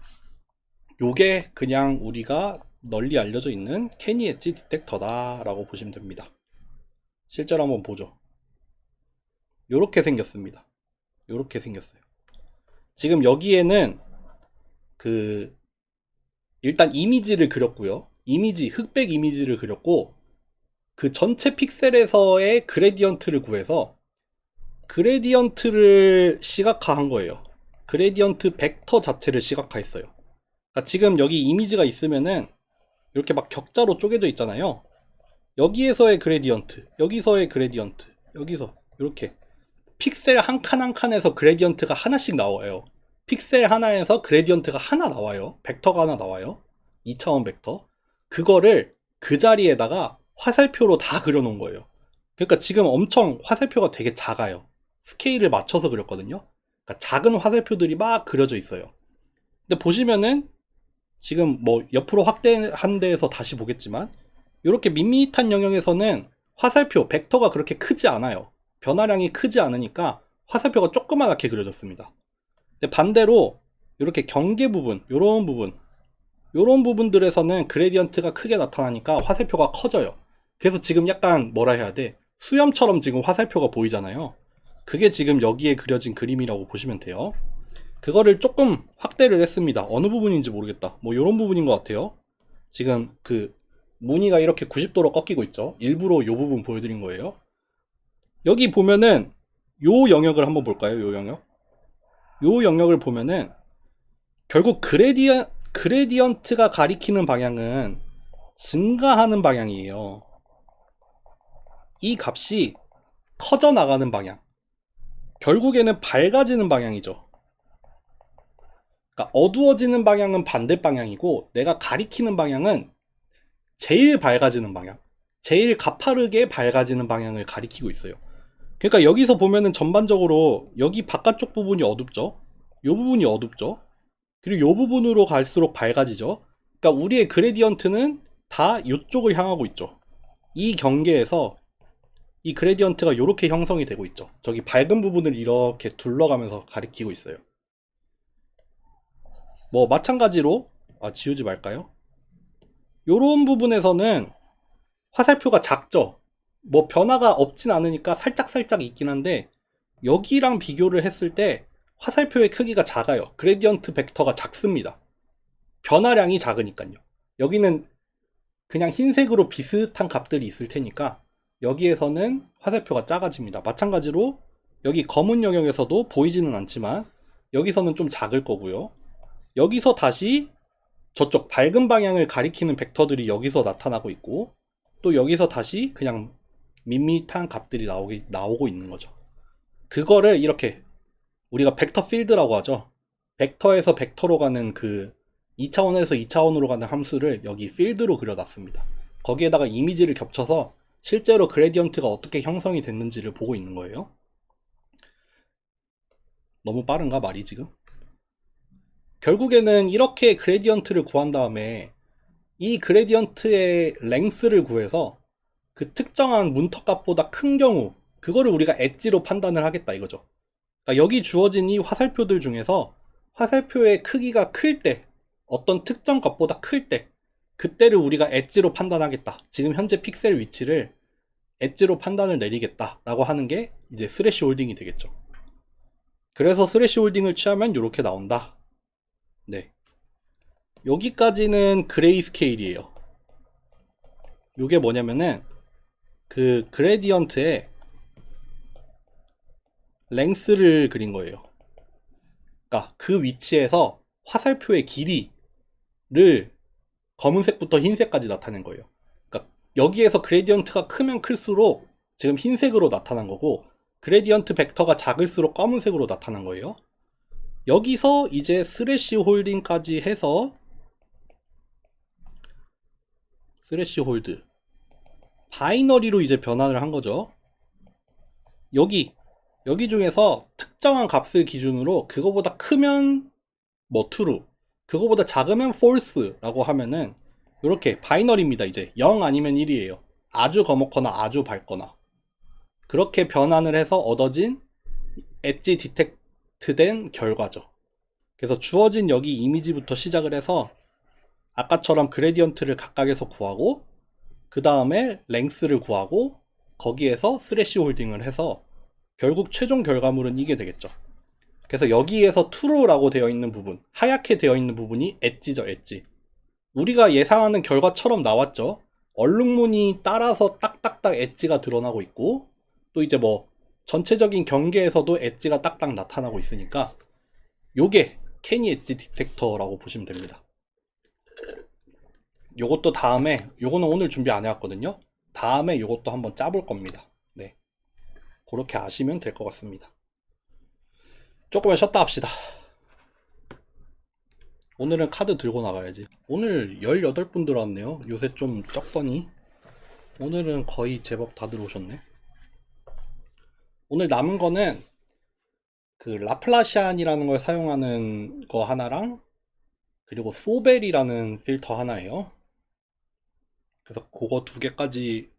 요게 그냥 우리가 널리 알려져 있는 케니 엣지 디텍터다 라고 보시면 됩니다. 실제로 한번 보죠. 요렇게 생겼습니다. 요렇게 생겼어요. 지금 여기에는 일단 이미지를 그렸고요. 흑백 이미지를 그렸고, 그 전체 픽셀에서의 그레디언트를 구해서 그레디언트를 시각화한 거예요. 그레디언트 벡터 자체를 시각화했어요. 그러니까 지금 여기 이미지가 있으면은 이렇게 막 격자로 쪼개져 있잖아요. 여기에서의 그레디언트, 여기서의 그레디언트, 여기서 이렇게 픽셀 한 칸 한 칸에서 그레디언트가 하나씩 나와요. 픽셀 하나에서 그레디언트가 하나 나와요. 벡터가 하나 나와요. 2차원 벡터. 그거를 그 자리에다가 화살표로 다 그려놓은 거예요. 그러니까 지금 엄청 화살표가 되게 작아요. 스케일을 맞춰서 그렸거든요. 그러니까 작은 화살표들이 막 그려져 있어요. 근데 보시면은 지금 뭐 옆으로 확대한 데에서 다시 보겠지만 이렇게 밋밋한 영역에서는 화살표, 벡터가 그렇게 크지 않아요. 변화량이 크지 않으니까 화살표가 조그맣게 그려졌습니다. 근데 반대로 이렇게 경계 부분, 요런 부분들에서는 그레디언트가 크게 나타나니까 화살표가 커져요. 그래서 지금 약간 뭐라 해야 돼? 수염처럼 지금 화살표가 보이잖아요. 그게 지금 여기에 그려진 그림이라고 보시면 돼요. 그거를 조금 확대를 했습니다. 어느 부분인지 모르겠다. 뭐 요런 부분인 것 같아요. 지금 그 무늬가 이렇게 90도로 꺾이고 있죠. 일부러 요 부분 보여드린 거예요. 여기 보면은 요 영역을 한번 볼까요? 요 영역을 보면은 결국 그레디언트가 가리키는 방향은 증가하는 방향이에요. 이 값이 커져 나가는 방향. 결국에는 밝아지는 방향이죠. 그러니까 어두워지는 방향은 반대 방향이고 내가 가리키는 방향은 제일 밝아지는 방향. 제일 가파르게 밝아지는 방향을 가리키고 있어요. 그러니까 여기서 보면은 전반적으로 여기 바깥쪽 부분이 어둡죠. 요 부분이 어둡죠. 그리고 요 부분으로 갈수록 밝아지죠. 그러니까 우리의 그레디언트는 다 이쪽을 향하고 있죠. 이 경계에서 이 그레디언트가 이렇게 형성이 되고 있죠. 저기 밝은 부분을 이렇게 둘러가면서 가리키고 있어요. 뭐 마찬가지로 지우지 말까요? 요런 부분에서는 화살표가 작죠. 뭐 변화가 없진 않으니까 살짝살짝 있긴 한데 여기랑 비교를 했을 때 화살표의 크기가 작아요. 그레디언트 벡터가 작습니다. 변화량이 작으니까요. 여기는 그냥 흰색으로 비슷한 값들이 있을 테니까 여기에서는 화살표가 작아집니다. 마찬가지로 여기 검은 영역에서도 보이지는 않지만 여기서는 좀 작을 거고요. 여기서 다시 저쪽 밝은 방향을 가리키는 벡터들이 여기서 나타나고 있고 또 여기서 다시 그냥 밋밋한 값들이 나오고 있는 거죠. 그거를 이렇게 우리가 벡터 필드라고 하죠. 벡터에서 벡터로 가는 그 2차원에서 2차원으로 가는 함수를 여기 필드로 그려놨습니다. 거기에다가 이미지를 겹쳐서 실제로 그레디언트가 어떻게 형성이 됐는지를 보고 있는 거예요. 너무 빠른가 말이 지금? 결국에는 이렇게 그레디언트를 구한 다음에 이 그레디언트의 랭스를 구해서 그 특정한 문턱값보다 큰 경우 그거를 우리가 엣지로 판단을 하겠다 이거죠. 그러니까 여기 주어진 이 화살표들 중에서 화살표의 크기가 클 때, 어떤 특정 값보다 클 때, 그때를 우리가 엣지로 판단하겠다. 지금 현재 픽셀 위치를 엣지로 판단을 내리겠다 라고 하는 게 이제 스래시 홀딩이 되겠죠. 그래서 스래시 홀딩을 취하면 이렇게 나온다. 네, 여기까지는 그레이 스케일이에요. 이게 뭐냐면은 그 그레디언트에 랭스를 그린 거예요. 그러니까 그 위치에서 화살표의 길이를 검은색부터 흰색까지 나타낸 거예요. 그러니까 여기에서 그레디언트가 크면 클수록 지금 흰색으로 나타난 거고, 그레디언트 벡터가 작을수록 검은색으로 나타난 거예요. 여기서 이제 스래시 홀딩까지 해서 스래시 홀드 바이너리로 이제 변환을 한 거죠. 여기 중에서 특정한 값을 기준으로 그거보다 크면 뭐 true, 그거보다 작으면 false라고 하면은 이렇게 바이너리입니다. 이제 0 아니면 1이에요. 아주 검었거나 아주 밝거나. 그렇게 변환을 해서 얻어진 엣지 디텍트된 결과죠. 그래서 주어진 여기 이미지부터 시작을 해서 아까처럼 그레디언트를 각각에서 구하고, 그 다음에 랭스를 구하고, 거기에서 스래시 홀딩을 해서 결국 최종 결과물은 이게 되겠죠. 그래서 여기에서 true라고 되어 있는 부분, 하얗게 되어 있는 부분이 엣지죠, 엣지. 우리가 예상하는 결과처럼 나왔죠. 얼룩무늬 따라서 딱딱딱 엣지가 드러나고 있고, 또 이제 뭐 전체적인 경계에서도 엣지가 딱딱 나타나고 있으니까 요게 캐니 엣지 디텍터라고 보시면 됩니다. 요것도 다음에, 요거는 오늘 준비 안 해왔거든요. 다음에 요것도 한번 짜볼 겁니다. 네, 그렇게 아시면 될 것 같습니다. 조금만 쉬었다 합시다. 오늘은 카드 들고 나가야지. 오늘 18분 들어왔네요. 요새 좀 적더니 오늘은 거의 제법 다 들어오셨네. 오늘 남은 거는 그 라플라시안이라는 걸 사용하는 거 하나랑, 그리고 소벨이라는 필터 하나예요. 그래서 그거 2개까지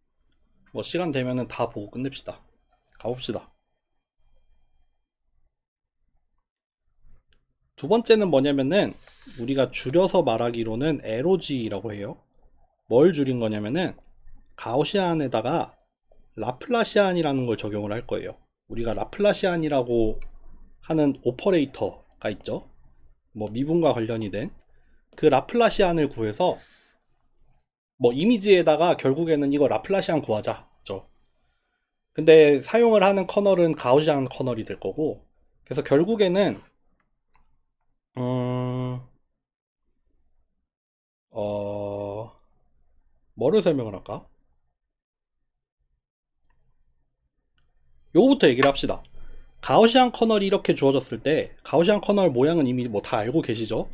뭐 시간 되면은 다 보고 끝냅시다. 가봅시다. 두 번째는 뭐냐면은 우리가 줄여서 말하기로는 LOG라고 해요. 뭘 줄인 거냐면은 가우시안에다가 라플라시안이라는 걸 적용을 할 거예요. 우리가 라플라시안이라고 하는 오퍼레이터가 있죠. 뭐 미분과 관련이 된 그 라플라시안을 구해서 뭐 이미지에다가 결국에는 이거 라플라시안 구하자. 근데 사용을 하는 커널은 가우시안 커널이 될 거고, 그래서 결국에는 뭐를 설명을 할까? 요거부터 얘기를 합시다. 가우시안 커널이 이렇게 주어졌을 때, 가우시안 커널 모양은 이미 뭐 다 알고 계시죠?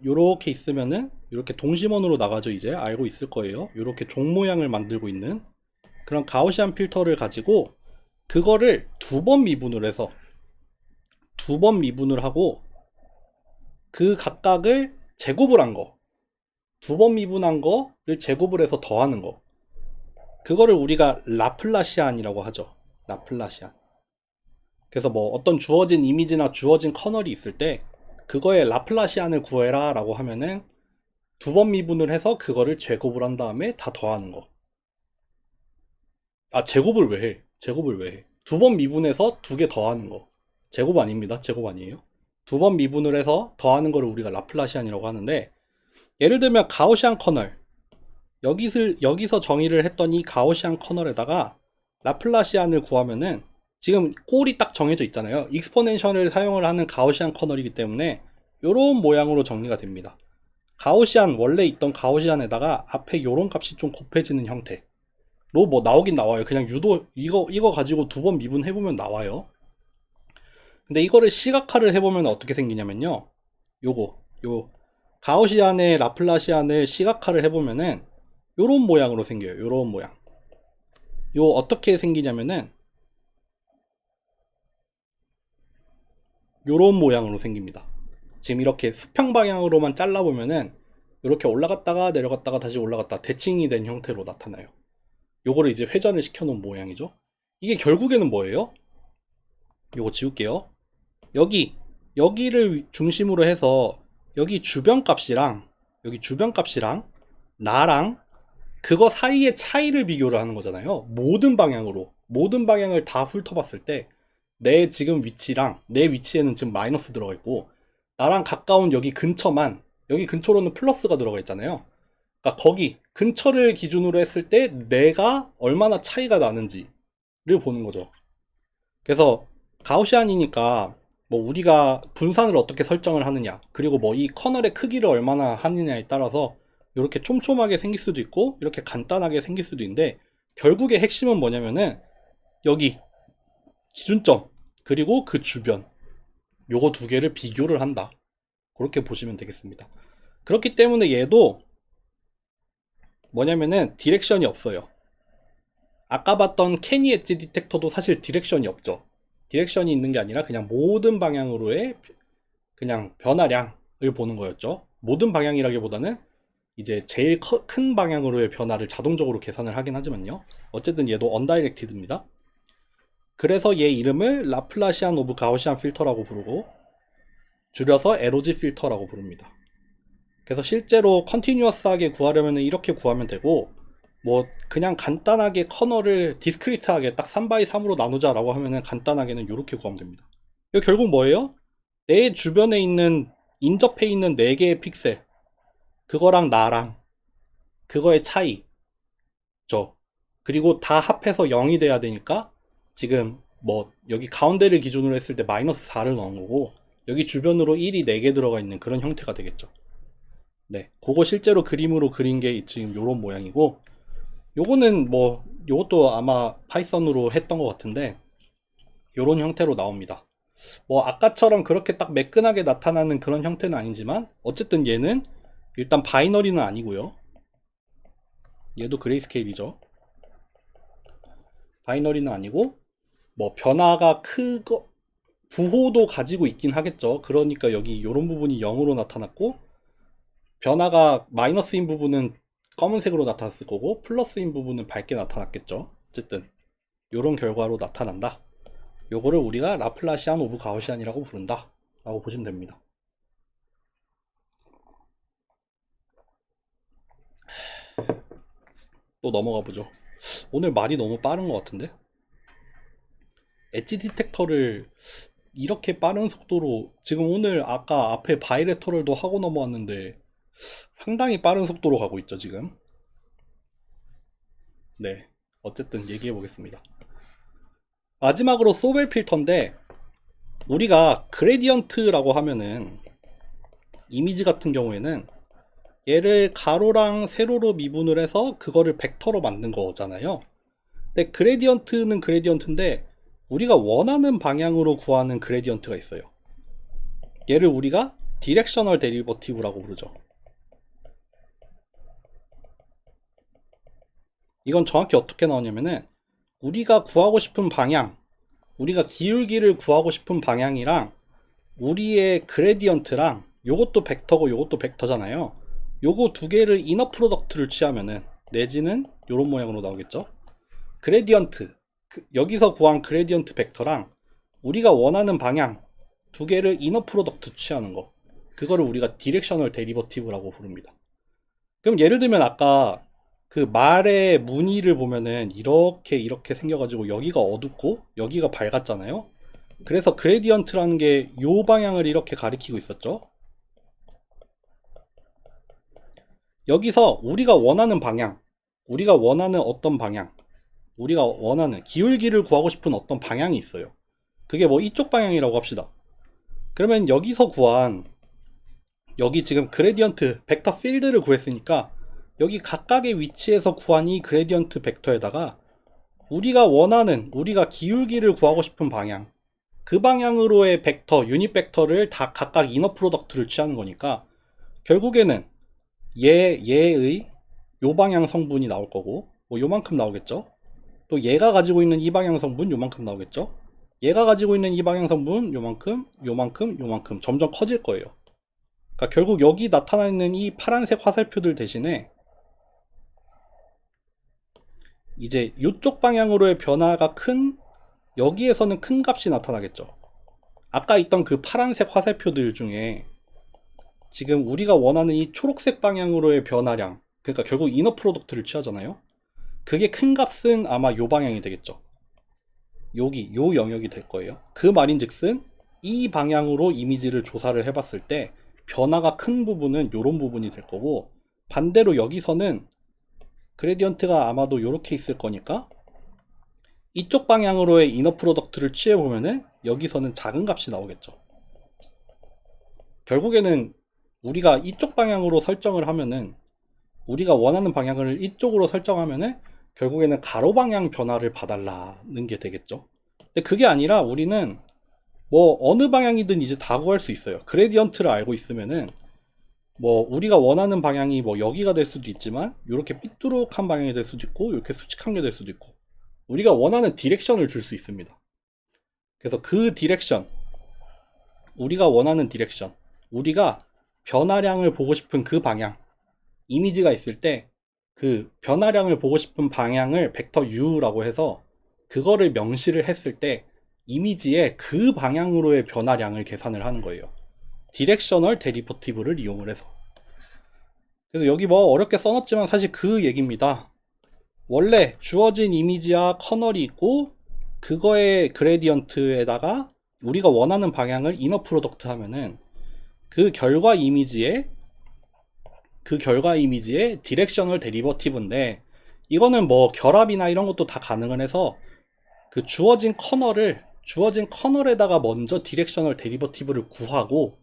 요렇게 있으면은 이렇게 동심원으로 나가죠. 이제 알고 있을 거예요. 요렇게 종 모양을 만들고 있는 그런 가우시안 필터를 가지고 그거를 2번 미분을 해서 2번 미분을 하고 그 각각을 제곱을 한 거, 2번 미분한 거를 제곱을 해서 더하는 거, 그거를 우리가 라플라시안이라고 하죠. 라플라시안. 그래서 뭐 어떤 주어진 이미지나 주어진 커널이 있을 때 그거의 라플라시안을 구해라 라고 하면은 2번 미분을 해서 그거를 제곱을 한 다음에 다 더하는 거. 아, 제곱을 왜 해? 제곱을 왜 해? 2번 미분해서 2개 더하는 거. 제곱 아닙니다. 제곱 아니에요. 2번 미분을 해서 더하는 거를 우리가 라플라시안이라고 하는데, 예를 들면 가우시안 커널, 여기서 정의를 했더니 가우시안 커널에다가 라플라시안을 구하면은 지금 꼴이 딱 정해져 있잖아요. 익스포넨셜을 사용을 하는 가우시안 커널이기 때문에 이런 모양으로 정리가 됩니다. 가우시안, 원래 있던 가우시안에다가 앞에 요런 값이 좀 곱해지는 형태로 뭐 나오긴 나와요. 그냥 유도 이거 가지고 2번 미분해보면 나와요. 근데 이거를 시각화를 해보면 어떻게 생기냐면요, 요 가우시안의 라플라시안을 시각화를 해보면은 요런 모양으로 생겨요. 요런 모양. 어떻게 생기냐면은 요런 모양으로 생깁니다. 지금 이렇게 수평 방향으로만 잘라보면은 이렇게 올라갔다가 내려갔다가 다시 올라갔다 대칭이 된 형태로 나타나요. 요거를 이제 회전을 시켜놓은 모양이죠. 이게 결국에는 뭐예요? 요거 지울게요. 여기를 중심으로 해서 여기 주변 값이랑 나랑 그거 사이의 차이를 비교를 하는 거잖아요. 모든 방향을 다 훑어봤을 때 내 지금 위치랑 내 위치에는 지금 마이너스 들어가 있고, 나랑 가까운 여기 근처로는 플러스가 들어가 있잖아요. 그러니까 거기 근처를 기준으로 했을 때 내가 얼마나 차이가 나는지를 보는 거죠. 그래서 가우시안이니까 뭐 우리가 분산을 어떻게 설정을 하느냐, 그리고 뭐 이 커널의 크기를 얼마나 하느냐에 따라서 이렇게 촘촘하게 생길 수도 있고 이렇게 간단하게 생길 수도 있는데, 결국의 핵심은 뭐냐면은 여기 기준점 그리고 그 주변, 요거 두 개를 비교를 한다, 그렇게 보시면 되겠습니다. 그렇기 때문에 얘도 뭐냐면은 디렉션이 없어요. 아까 봤던 캐니 엣지 디텍터도 사실 디렉션이 없죠. 디렉션이 있는 게 아니라 그냥 모든 방향으로의 그냥 변화량을 보는 거였죠. 모든 방향이라기보다는 이제 제일 큰 방향으로의 변화를 자동적으로 계산을 하긴 하지만요. 어쨌든 얘도 언다이렉티드입니다. 그래서 얘 이름을 라플라시안 오브 가우시안 필터라고 부르고 줄여서 LOG 필터라고 부릅니다. 그래서 실제로 컨티뉴어스하게 구하려면 이렇게 구하면 되고, 뭐 그냥 간단하게 커널을 디스크리트하게 딱 3x3으로 나누자라고 하면은 간단하게는 이렇게 구하면 됩니다. 이거 결국 뭐예요? 내 주변에 있는 인접해 있는 4개의 픽셀, 그거랑 나랑 그거의 차이, 그리고 다 합해서 0이 돼야 되니까 지금 뭐 여기 가운데를 기준으로 했을 때 마이너스 4를 넣은 거고, 여기 주변으로 1이 4개 들어가 있는 그런 형태가 되겠죠. 네, 그거 실제로 그림으로 그린 게 지금 요런 모양이고, 요거는 뭐 요것도 아마 파이썬으로 했던 것 같은데 요런 형태로 나옵니다. 뭐 아까처럼 그렇게 딱 매끈하게 나타나는 그런 형태는 아니지만 어쨌든 얘는 일단 바이너리는 아니고요. 얘도 그레이스케일이죠. 바이너리는 아니고 뭐 변화가 크고 부호도 가지고 있긴 하겠죠. 그러니까 여기 요런 부분이 0으로 나타났고, 변화가 마이너스인 부분은 검은색으로 나타났을 거고 플러스인 부분은 밝게 나타났겠죠. 어쨌든 요런 결과로 나타난다. 요거를 우리가 라플라시안 오브 가우시안이라고 부른다 라고 보시면 됩니다. 또 넘어가 보죠. 오늘 말이 너무 빠른 것 같은데? 엣지 디텍터를 이렇게 빠른 속도로, 지금 오늘 아까 앞에 바이레터럴도 하고 넘어왔는데 상당히 빠른 속도로 가고 있죠 지금. 네, 어쨌든 얘기해 보겠습니다. 마지막으로 소벨 필터인데, 우리가 그레디언트라고 하면은 이미지 같은 경우에는 얘를 가로랑 세로로 미분을 해서 그거를 벡터로 만든 거잖아요. 근데 그레디언트는 그레디언트인데 우리가 원하는 방향으로 구하는 그레디언트가 있어요. 얘를 우리가 디렉셔널 데리버티브라고 부르죠. 이건 정확히 어떻게 나오냐면은 우리가 구하고 싶은 방향, 우리가 기울기를 구하고 싶은 방향이랑 우리의 그레디언트랑 요것도 벡터고 요것도 벡터잖아요. 요거 두 개를 이너 프로덕트를 취하면은 내지는 요런 모양으로 나오겠죠. 그레디언트, 여기서 구한 그레디언트 벡터랑 우리가 원하는 방향 두 개를 이너 프로덕트 취하는 거, 그거를 우리가 디렉셔널 데리버티브라고 부릅니다. 그럼 예를 들면 아까 그 말의 무늬를 보면은 이렇게 생겨가지고 여기가 어둡고 여기가 밝았잖아요. 그래서 그레디언트라는 게 요 방향을 이렇게 가리키고 있었죠. 여기서 우리가 원하는 방향, 우리가 원하는 어떤 방향, 우리가 원하는 기울기를 구하고 싶은 어떤 방향이 있어요. 그게 뭐 이쪽 방향이라고 합시다. 그러면 여기서 구한, 여기 지금 그레디언트 벡터 필드를 구했으니까 여기 각각의 위치에서 구한 이 그레디언트 벡터에다가 우리가 원하는, 우리가 기울기를 구하고 싶은 방향, 그 방향으로의 벡터, 유닛 벡터를 다 각각 이너 프로덕트를 취하는 거니까 결국에는 얘의 요 방향 성분이 나올 거고, 뭐 요만큼 나오겠죠. 또 얘가 가지고 있는 이 방향 성분 요만큼 나오겠죠. 얘가 가지고 있는 이 방향 성분 요만큼, 요만큼, 요만큼 점점 커질 거예요. 그러니까 결국 여기 나타나 있는 이 파란색 화살표들 대신에 이제 이쪽 방향으로의 변화가 큰 여기에서는 큰 값이 나타나겠죠. 아까 있던 그 파란색 화살표들 중에 지금 우리가 원하는 이 초록색 방향으로의 변화량, 그러니까 결국 이너 프로덕트를 취하잖아요. 그게 큰 값은 아마 요 방향이 되겠죠. 여기 요 영역이 될 거예요. 그 말인즉슨 이 방향으로 이미지를 조사를 해봤을 때 변화가 큰 부분은 요런 부분이 될 거고, 반대로 여기서는 그레디언트가 아마도 요렇게 있을 거니까 이쪽 방향으로의 이너 프로덕트를 취해보면은 여기서는 작은 값이 나오겠죠. 결국에는 우리가 이쪽 방향으로 설정을 하면은, 우리가 원하는 방향을 이쪽으로 설정하면은 결국에는 가로 방향 변화를 봐달라는 게 되겠죠. 근데 그게 아니라 우리는 뭐 어느 방향이든 이제 다 구할 수 있어요. 그레디언트를 알고 있으면은 뭐 우리가 원하는 방향이 뭐 여기가 될 수도 있지만 이렇게 삐뚤룩한 방향이 될 수도 있고 이렇게 수직한 게 될 수도 있고, 우리가 원하는 디렉션을 줄 수 있습니다. 그래서 그 디렉션, 우리가 원하는 디렉션, 우리가 변화량을 보고 싶은 그 방향, 이미지가 있을 때 그 변화량을 보고 싶은 방향을 벡터 u라고 해서 그거를 명시를 했을 때 이미지의 그 방향으로의 변화량을 계산을 하는 거예요. 디렉셔널 데리버티브를 이용을 해서. 그래서 여기 뭐 어렵게 써놨지만 사실 그 얘기입니다. 원래 주어진 이미지와 커널이 있고 그거의 그레디언트에다가 우리가 원하는 방향을 이너 프로덕트 하면은 그 결과 이미지의 디렉셔널 데리버티브인데, 이거는 뭐 결합이나 이런 것도 다 가능을 해서 그 주어진 커널에다가 먼저 디렉셔널 데리버티브를 구하고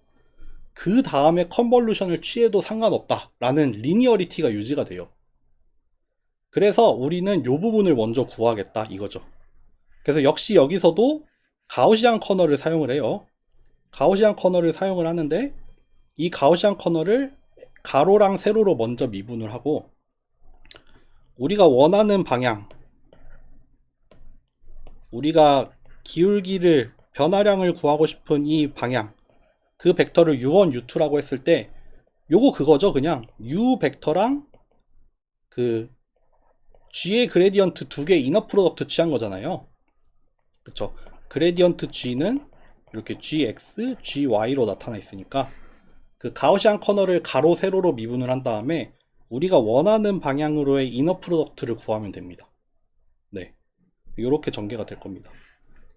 그 다음에 컨볼루션을 취해도 상관없다 라는 리니어리티가 유지가 돼요. 그래서 우리는 이 부분을 먼저 구하겠다 이거죠. 그래서 역시 여기서도 가우시안 커널을 사용을 해요. 가우시안 커널을 사용을 하는데, 이 가우시안 커널을 가로랑 세로로 먼저 미분을 하고, 우리가 원하는 방향, 우리가 기울기를, 변화량을 구하고 싶은 이 방향, 그 벡터를 u1, u2라고 했을 때 요거 그거죠. 그냥 u 벡터랑 그 g의 그레디언트 두 개 이너 프로덕트 취한 거잖아요. 그쵸? 그레디언트 g는 이렇게 gx, gy로 나타나 있으니까 그 가우시안 커널을 가로 세로로 미분을 한 다음에 우리가 원하는 방향으로의 이너 프로덕트를 구하면 됩니다. 네, 이렇게 전개가 될 겁니다.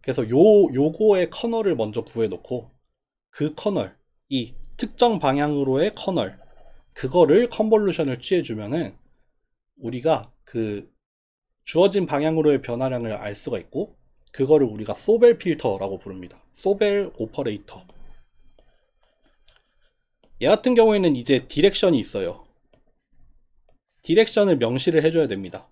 그래서 요거의 커널을 먼저 구해 놓고 그 커널, 이 특정 방향으로의 커널, 그거를 컨볼루션을 취해주면은 우리가 그 주어진 방향으로의 변화량을 알 수가 있고, 그거를 우리가 소벨 필터라고 부릅니다. 소벨 오퍼레이터. 얘 같은 경우에는 이제 디렉션이 있어요. 디렉션을 명시를 해줘야 됩니다.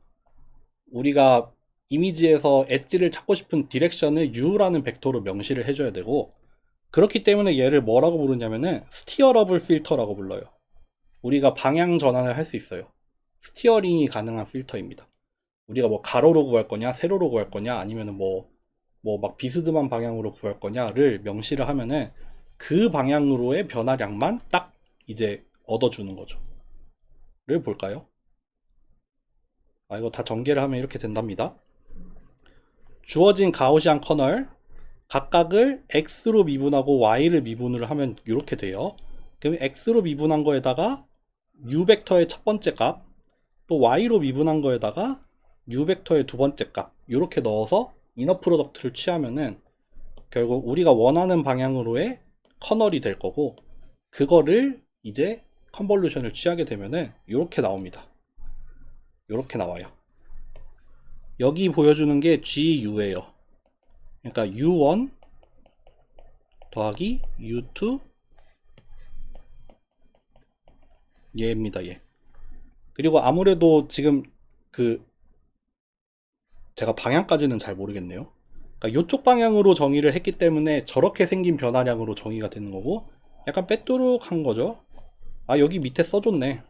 우리가 이미지에서 엣지를 찾고 싶은 디렉션을 U라는 벡터로 명시를 해줘야 되고, 그렇기 때문에 얘를 뭐라고 부르냐면은 스티어러블 필터라고 불러요. 우리가 방향 전환을 할 수 있어요. 스티어링이 가능한 필터입니다. 우리가 뭐 가로로 구할 거냐, 세로로 구할 거냐, 아니면은 뭐 막 비스듬한 방향으로 구할 거냐를 명시를 하면은 그 방향으로의 변화량만 딱 이제 얻어주는 거죠. 를 볼까요? 이거 다 전개를 하면 이렇게 된답니다. 주어진 가우시안 커널 각각을 x로 미분하고 y를 미분을 하면 이렇게 돼요. 그럼 x로 미분한 거에다가 u 벡터의 첫 번째 값, 또 y로 미분한 거에다가 u 벡터의 두 번째 값, 이렇게 넣어서 이너 프로덕트를 취하면은 결국 우리가 원하는 방향으로의 커널이 될 거고, 그거를 이제 컨볼루션을 취하게 되면은 이렇게 나옵니다. 이렇게 나와요. 여기 보여주는 게 GU예요. 그러니까 U1 더하기 U2 얘입니다. 얘. 그리고 아무래도 지금 그 제가 방향까지는 잘 모르겠네요. 그러니까 이쪽 방향으로 정의를 했기 때문에 저렇게 생긴 변화량으로 정의가 되는 거고, 약간 빼뚜룩한 거죠. 여기 밑에 써줬네.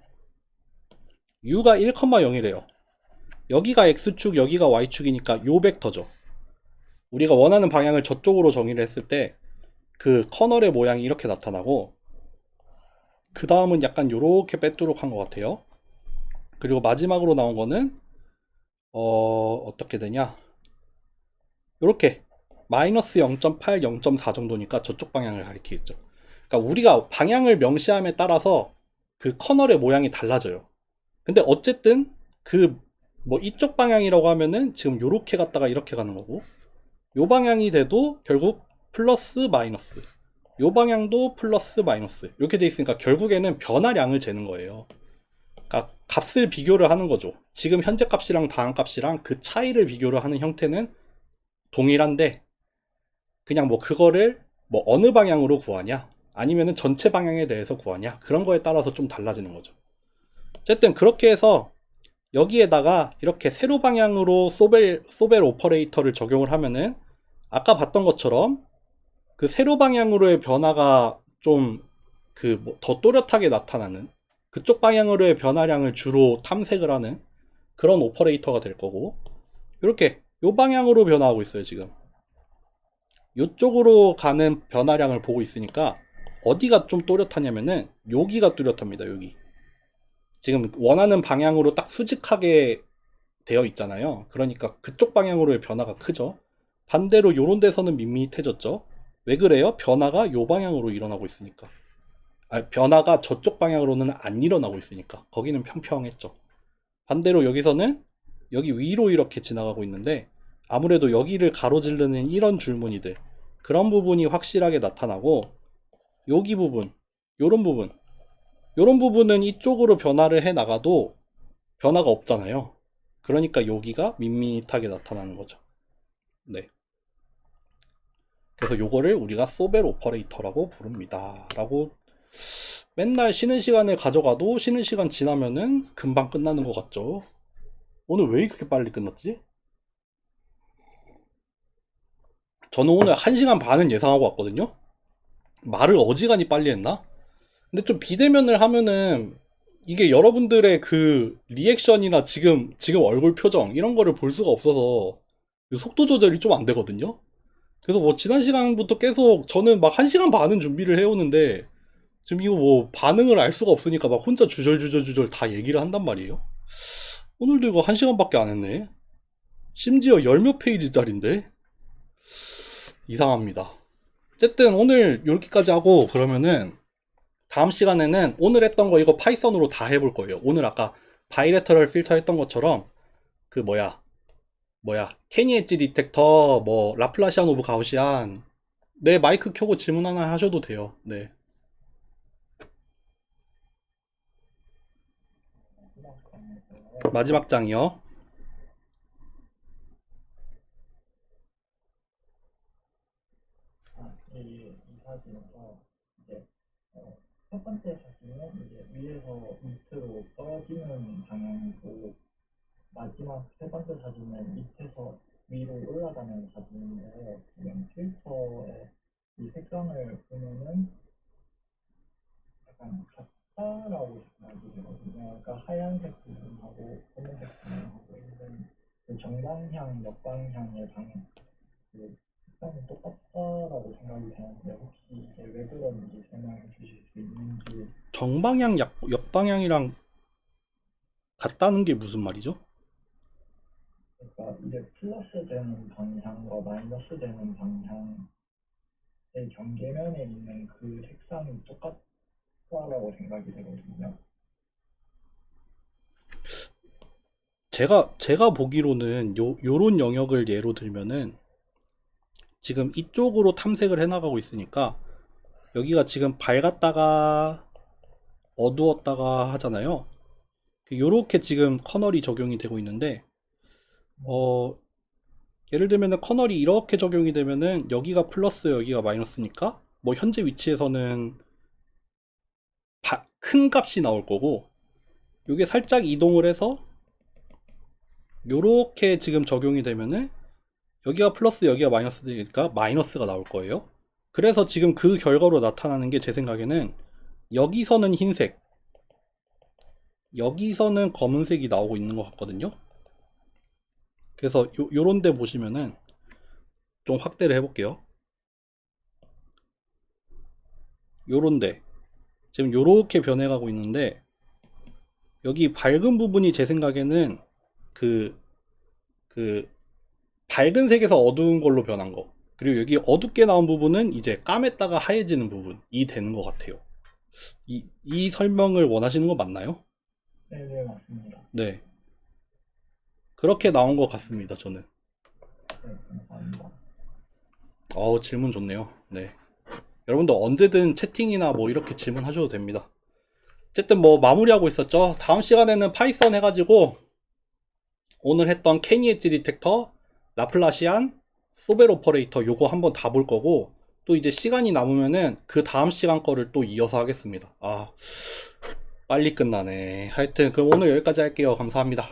U가 1,0이래요. 여기가 X축, 여기가 Y축이니까 요 벡터죠. 우리가 원하는 방향을 저쪽으로 정의를 했을 때 그 커널의 모양이 이렇게 나타나고, 그 다음은 약간 요렇게 빼뚜룩한 것 같아요. 그리고 마지막으로 나온 거는 어떻게 되냐, 요렇게 마이너스 0.8, 0.4 정도니까 저쪽 방향을 가리키겠죠. 그러니까 우리가 방향을 명시함에 따라서 그 커널의 모양이 달라져요. 근데 어쨌든 그 뭐 이쪽 방향이라고 하면은 지금 요렇게 갔다가 이렇게 가는 거고, 요 방향이 돼도 결국 플러스 마이너스, 요 방향도 플러스 마이너스 이렇게 돼 있으니까 결국에는 변화량을 재는 거예요. 그러니까 값을 비교를 하는 거죠. 지금 현재 값이랑 다음 값이랑 그 차이를 비교를 하는 형태는 동일한데, 그냥 뭐 그거를 뭐 어느 방향으로 구하냐, 아니면은 전체 방향에 대해서 구하냐, 그런 거에 따라서 좀 달라지는 거죠. 어쨌든 그렇게 해서 여기에다가 이렇게 세로 방향으로 소벨 오퍼레이터를 적용을 하면은 아까 봤던 것처럼 그 세로 방향으로의 변화가 좀 그 뭐 더 또렷하게 나타나는, 그쪽 방향으로의 변화량을 주로 탐색을 하는 그런 오퍼레이터가 될 거고, 이렇게 요 방향으로 변화하고 있어요. 지금 이쪽으로 가는 변화량을 보고 있으니까 어디가 좀 또렷하냐면은 여기가 뚜렷합니다. 여기 지금 원하는 방향으로 딱 수직하게 되어 있잖아요. 그러니까 그쪽 방향으로의 변화가 크죠. 반대로 요런 데서는 밋밋해졌죠. 왜 그래요? 변화가 요 방향으로 일어나고 있으니까. 변화가 저쪽 방향으로는 안 일어나고 있으니까. 거기는 평평했죠. 반대로 여기서는 여기 위로 이렇게 지나가고 있는데, 아무래도 여기를 가로지르는 이런 줄무늬들, 그런 부분이 확실하게 나타나고, 여기 부분, 요런 부분, 요런 부분은 이쪽으로 변화를 해 나가도 변화가 없잖아요. 그러니까 여기가 밋밋하게 나타나는 거죠. 네. 그래서 요거를 우리가 소벨 오퍼레이터라고 부릅니다. 라고 맨날 쉬는 시간에 가져가도 쉬는 시간 지나면은 금방 끝나는 것 같죠. 오늘 왜 이렇게 빨리 끝났지? 저는 오늘 1시간 반은 예상하고 왔거든요. 말을 어지간히 빨리 했나? 근데 좀 비대면을 하면은 이게 여러분들의 그 리액션이나 지금 얼굴 표정 이런 거를 볼 수가 없어서 속도 조절이 좀 안 되거든요. 그래서 뭐 지난 시간부터 계속 저는 막 1시간 반은 준비를 해오는데 지금 이거 뭐 반응을 알 수가 없으니까 막 혼자 주절주절주절 다 얘기를 한단 말이에요. 오늘도 이거 1시간밖에 안 했네. 심지어 열 몇 페이지짜린데 이상합니다. 어쨌든 오늘 여기까지 하고, 그러면은 다음 시간에는 오늘 했던 거 이거 파이썬으로 다 해볼 거예요. 오늘 아까 바이레터럴 필터 했던 것처럼 그 케니 엣지 디텍터, 뭐 라플라시안 오브 가우시안, 네, 마이크 켜고 질문 하나 하셔도 돼요. 네. 마지막 장이요. 이 사진에서 이제 첫 번째 사진은 이제 위에서 밑으로 떨어지는 방향이고, 마지막 세 번째 사진은 밑에서 위로 올라가는 사진인데, 지금 필터의 이 색상을 보면은 약간 같다라고 생각이 되거든요. 그러니까 하얀색 부분하고 검은색 부분하고 있는 그 정방향, 역방향의 방향, 그 색상이 똑같다라고 생각이 되는데, 혹시 이게 왜 그런지 설명해 주실 수 있는지. 정방향, 역방향이랑 같다는 게 무슨 말이죠? 그러니까 이제 플러스 되는 방향과 마이너스 되는 방향의 경계면에 있는 그 색상이 똑같다라고 생각이 되거든요. 제가 보기로는 요런 영역을 예로 들면은 지금 이쪽으로 탐색을 해나가고 있으니까 여기가 지금 밝았다가 어두웠다가 하잖아요. 요렇게 지금 커널이 적용이 되고 있는데, 어, 예를 들면은 커널이 이렇게 적용이 되면은 여기가 플러스 여기가 마이너스니까 뭐 현재 위치에서는 큰 값이 나올 거고, 요게 살짝 이동을 해서 요렇게 지금 적용이 되면은 여기가 플러스 여기가 마이너스니까 마이너스가 나올 거예요. 그래서 지금 그 결과로 나타나는 게 제 생각에는 여기서는 흰색, 여기서는 검은색이 나오고 있는 것 같거든요. 그래서 요런 데 보시면은 좀 확대를 해볼게요. 요런 데 지금 요렇게 변해가고 있는데, 여기 밝은 부분이 제 생각에는 그, 그 밝은 색에서 어두운 걸로 변한 거, 그리고 여기 어둡게 나온 부분은 이제 까맸다가 하얘지는 부분이 되는 것 같아요. 이 설명을 원하시는 거 맞나요? 네, 맞습니다. 네. 그렇게 나온 것 같습니다, 저는. 네, 감사합니다. 질문 좋네요. 네. 여러분들 언제든 채팅이나 뭐 이렇게 질문하셔도 됩니다. 어쨌든 뭐 마무리하고 있었죠. 다음 시간에는 파이썬 해가지고 오늘 했던 케니 엣지 디텍터, 라플라시안, 소벨 오퍼레이터 요거 한번 다 볼 거고 또 이제 시간이 남으면은 그 다음 시간 거를 또 이어서 하겠습니다. 빨리 끝나네. 하여튼 그럼 오늘 여기까지 할게요. 감사합니다.